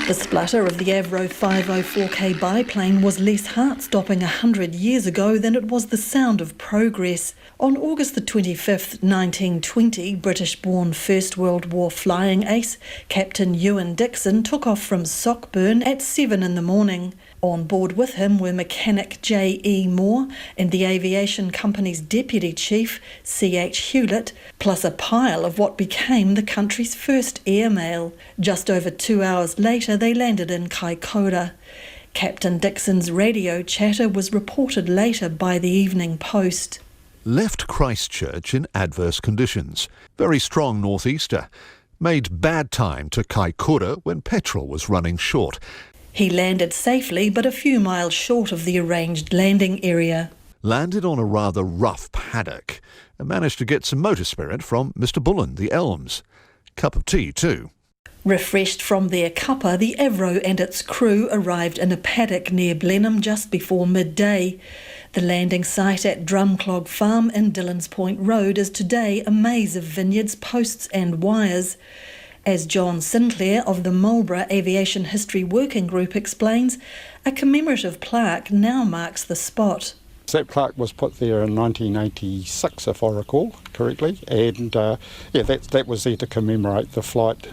The splutter of the Avro 504K biplane was less heart-stopping 100 years ago than it was the sound of progress. On August the 25th, 1920, British-born First World War flying ace Captain Ewan Dixon took off from Sockburn at 7 in the morning. On board with him were mechanic J.E. Moore and the aviation company's deputy chief, C.H. Hewlett, plus a pile of what became the country's first airmail. Just over 2 hours later, they landed in Kaikoura. Captain Dixon's radio chatter was reported later by the Evening Post. Left Christchurch in adverse conditions. Very strong northeaster. Made bad time to Kaikoura when petrol was running short. He landed safely, but a few miles short of the arranged landing area. Landed on a rather rough paddock and managed to get some motor spirit from Mr. Bullen, the Elms. Cup of tea too. Refreshed from their cuppa, the Avro and its crew arrived in a paddock near Blenheim just before midday. The landing site at Drumclog Farm in Dillons Point Road is today a maze of vineyards, posts and wires. As John Sinclair of the Marlborough Aviation History Working Group explains, a commemorative plaque now marks the spot. That plaque was put there in 1986, if I recall correctly, and that was there to commemorate the flight.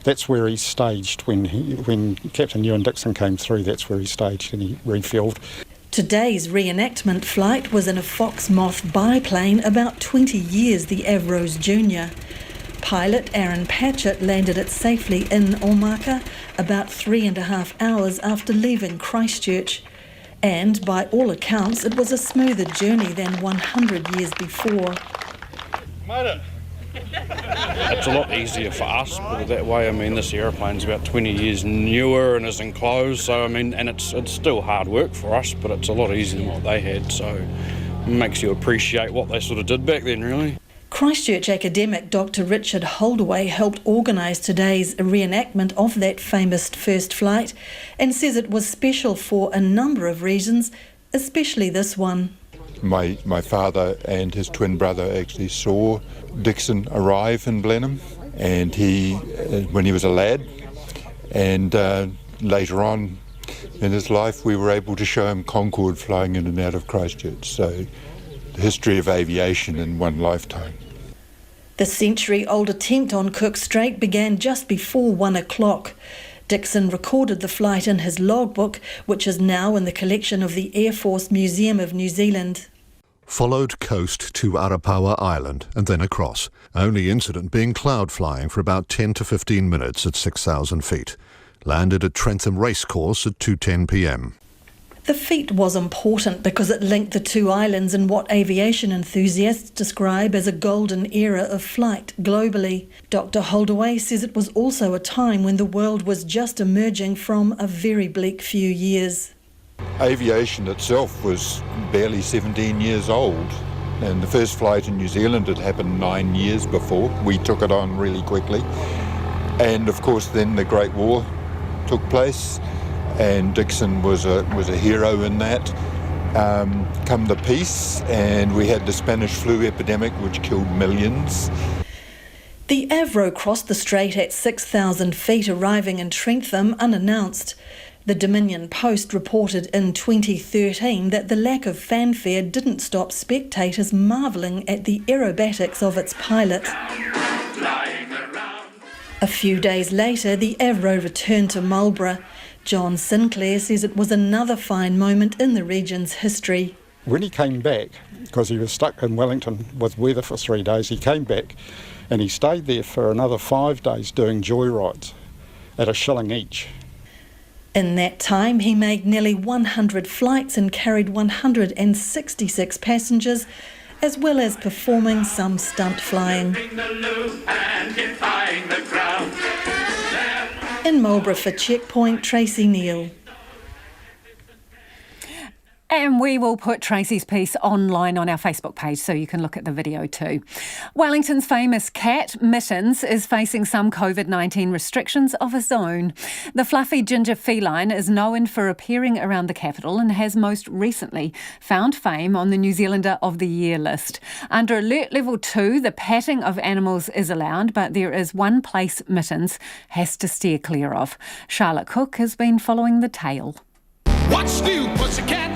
That's where he staged when Captain Ewan Dixon came through. That's where he staged and he refuelled. Today's reenactment flight was in a Fox Moth biplane, about 20 years the Avro's junior. Pilot Aaron Patchett landed it safely in Omaka about 3.5 hours after leaving Christchurch. And by all accounts, it was a smoother journey than 100 years before. It's a lot easier for us, put it that way. I mean, this aeroplane's about 20 years newer and is enclosed, so I mean, and it's still hard work for us, but it's a lot easier than what they had, so it makes you appreciate what they sort of did back then, really. Christchurch academic Dr. Richard Holdaway helped organise today's reenactment of that famous first flight and says it was special for a number of reasons, especially this one. My father and his twin brother actually saw Dixon arrive in Blenheim, and when he was a lad, and later on in his life we were able to show him Concorde flying in and out of Christchurch. So the history of aviation in one lifetime. The century-old attempt on Cook Strait began just before 1 o'clock. Dixon recorded the flight in his logbook, which is now in the collection of the Air Force Museum of New Zealand. Followed coast to Arapawa Island and then across. Only incident being cloud flying for about 10 to 15 minutes at 6,000 feet. Landed at Trentham Racecourse at 2:10 p.m. The feat was important because it linked the two islands in what aviation enthusiasts describe as a golden era of flight globally. Dr. Holdaway says it was also a time when the world was just emerging from a very bleak few years. Aviation itself was barely 17 years old, and the first flight in New Zealand had happened 9 years before. We took it on really quickly, and of course then the Great War took place, and Dixon was a hero in that. Come the peace, and we had the Spanish flu epidemic, which killed millions. The Avro crossed the strait at 6,000 feet, arriving in Trentham unannounced. The Dominion Post reported in 2013 that the lack of fanfare didn't stop spectators marvelling at the aerobatics of its pilot. A few days later, the Avro returned to Marlborough. John Sinclair says it was another fine moment in the region's history. When he came back, because he was stuck in Wellington with weather for 3 days, he came back and he stayed there for another 5 days doing joyrides at $1 each. In that time, he made nearly 100 flights and carried 166 passengers, as well as performing some stunt flying. In Marlborough for Checkpoint, Tracy Neal. And we will put Tracy's piece online on our Facebook page so you can look at the video too. Wellington's famous cat, Mittens, is facing some COVID-19 restrictions of its own. The fluffy ginger feline is known for appearing around the capital and has most recently found fame on the New Zealander of the Year list. Under Alert Level 2, the patting of animals is allowed, but there is one place Mittens has to steer clear of. Charlotte Cook has been following the tale. What's new, pussycat?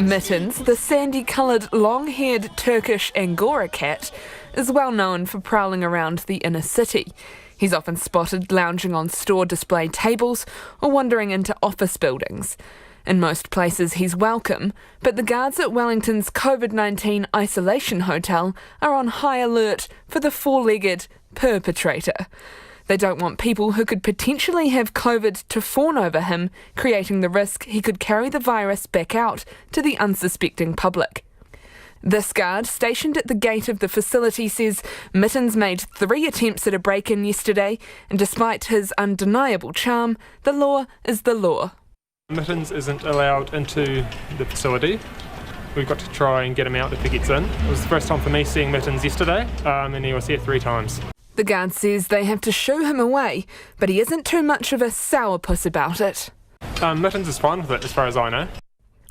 Mittens, the sandy-coloured, long-haired Turkish Angora cat, is well known for prowling around the inner city. He's often spotted lounging on store display tables or wandering into office buildings. In most places he's welcome, but the guards at Wellington's COVID-19 isolation hotel are on high alert for the four-legged perpetrator. They don't want people who could potentially have COVID to fawn over him, creating the risk he could carry the virus back out to the unsuspecting public. This guard, stationed at the gate of the facility, says Mittens made 3 attempts at a break-in yesterday, and despite his undeniable charm, the law is the law. Mittens isn't allowed into the facility. We've got to try and get him out if he gets in. It was the first time for me seeing Mittens yesterday, and he was here 3 times. The guard says they have to shoo him away, but he isn't too much of a sourpuss about it. Mittens is fine with it, as far as I know.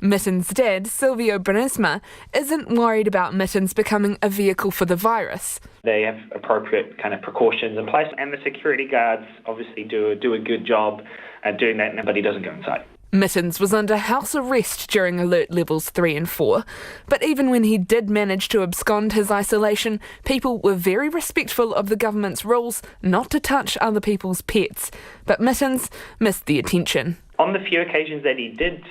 Mittens' dad, Silvio Branesma, isn't worried about Mittens becoming a vehicle for the virus. They have appropriate kind of precautions in place, and the security guards obviously do a good job at doing that, but he doesn't go inside. Mittens was under house arrest during alert levels 3 and 4, but even when he did manage to abscond his isolation, people were very respectful of the government's rules not to touch other people's pets. But Mittens missed the attention. On the few occasions that he did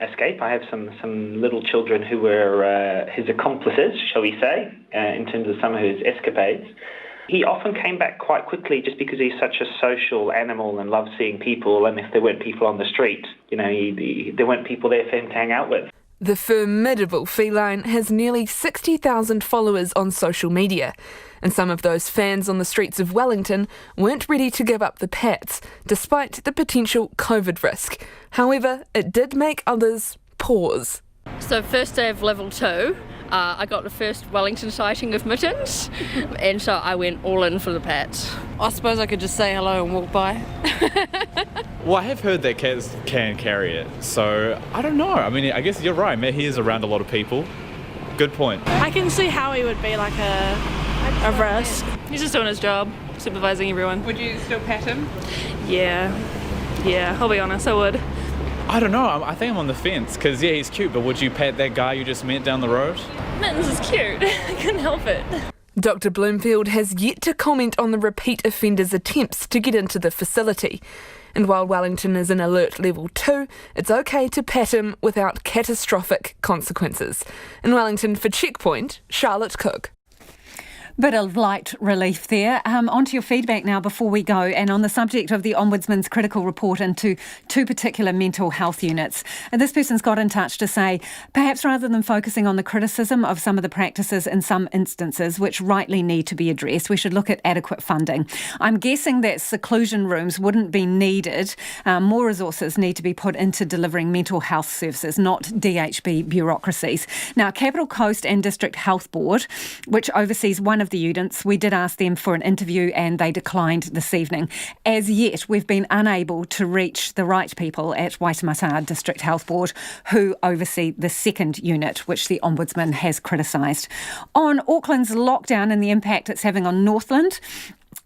escape, I have some little children who were his accomplices, shall we say, in terms of some of his escapades. He often came back quite quickly just because he's such a social animal and loves seeing people, and if there weren't people on the street, there weren't people there for him to hang out with. The formidable feline has nearly 60,000 followers on social media, and some of those fans on the streets of Wellington weren't ready to give up the pats, despite the potential COVID risk. However, it did make others pause. So first day of level 2, I got the first Wellington sighting of Mittens, and so I went all in for the pats. I suppose I could just say hello and walk by. Well, I have heard that cats can carry it, so I don't know. I mean, I guess you're right, man. He is around a lot of people. Good point. I can see how he would be like a risk. He's just doing his job, supervising everyone. Would you still pat him? Yeah, I'll be honest, I would. I don't know. I think I'm on the fence because, yeah, he's cute, but would you pat that guy you just met down the road? Mittens is cute. I couldn't help it. Dr. Bloomfield has yet to comment on the repeat offender's attempts to get into the facility. And while Wellington is in alert level 2, it's okay to pat him without catastrophic consequences. In Wellington for Checkpoint, Charlotte Cook. Bit of light relief there. On to your feedback now before we go, and on the subject of the Ombudsman's critical report into two particular mental health units. And this person's got in touch to say, perhaps rather than focusing on the criticism of some of the practices in some instances, which rightly need to be addressed, we should look at adequate funding. I'm guessing that seclusion rooms wouldn't be needed. More resources need to be put into delivering mental health services, not DHB bureaucracies. Now, Capital Coast and District Health Board, which oversees one of the units, we did ask them for an interview and they declined this evening. As yet, we've been unable to reach the right people at Waitemata District Health Board who oversee the second unit, which the Ombudsman has criticised. On Auckland's lockdown and the impact it's having on Northland,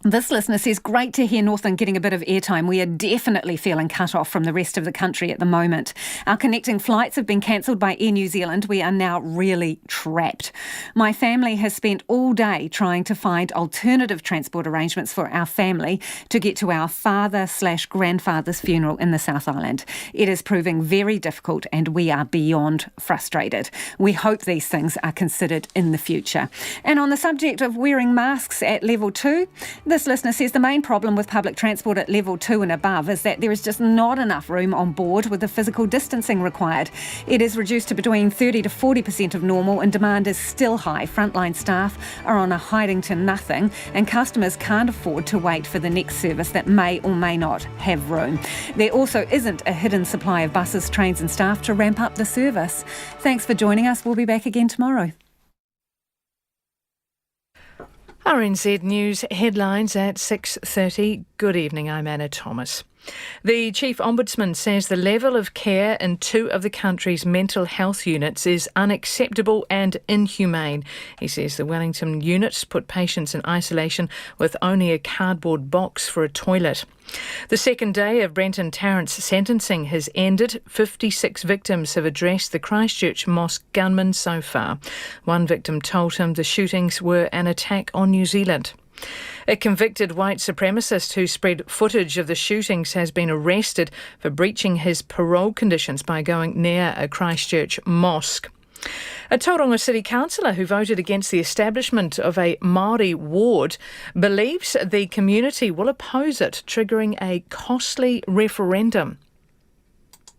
this listener says, great to hear Northland getting a bit of airtime. We are definitely feeling cut off from the rest of the country at the moment. Our connecting flights have been cancelled by Air New Zealand. We are now really trapped. My family has spent all day trying to find alternative transport arrangements for our family to get to our father/grandfather's funeral in the South Island. It is proving very difficult and we are beyond frustrated. We hope these things are considered in the future. And on the subject of wearing masks at level 2, this listener says the main problem with public transport at level 2 and above is that there is just not enough room on board with the physical distancing required. It is reduced to between 30 to 40% of normal and demand is still high. Frontline staff are on a hiding to nothing and customers can't afford to wait for the next service that may or may not have room. There also isn't a hidden supply of buses, trains and staff to ramp up the service. Thanks for joining us. We'll be back again tomorrow. RNZ News headlines at 6:30. Good evening, I'm Anna Thomas. The Chief Ombudsman says the level of care in two of the country's mental health units is unacceptable and inhumane. He says the Wellington units put patients in isolation with only a cardboard box for a toilet. The second day of Brenton Tarrant's sentencing has ended. 56 victims have addressed the Christchurch Mosque gunman so far. One victim told him the shootings were an attack on New Zealand. A convicted white supremacist who spread footage of the shootings has been arrested for breaching his parole conditions by going near a Christchurch mosque. A Tauranga City councillor who voted against the establishment of a Māori ward believes the community will oppose it, triggering a costly referendum.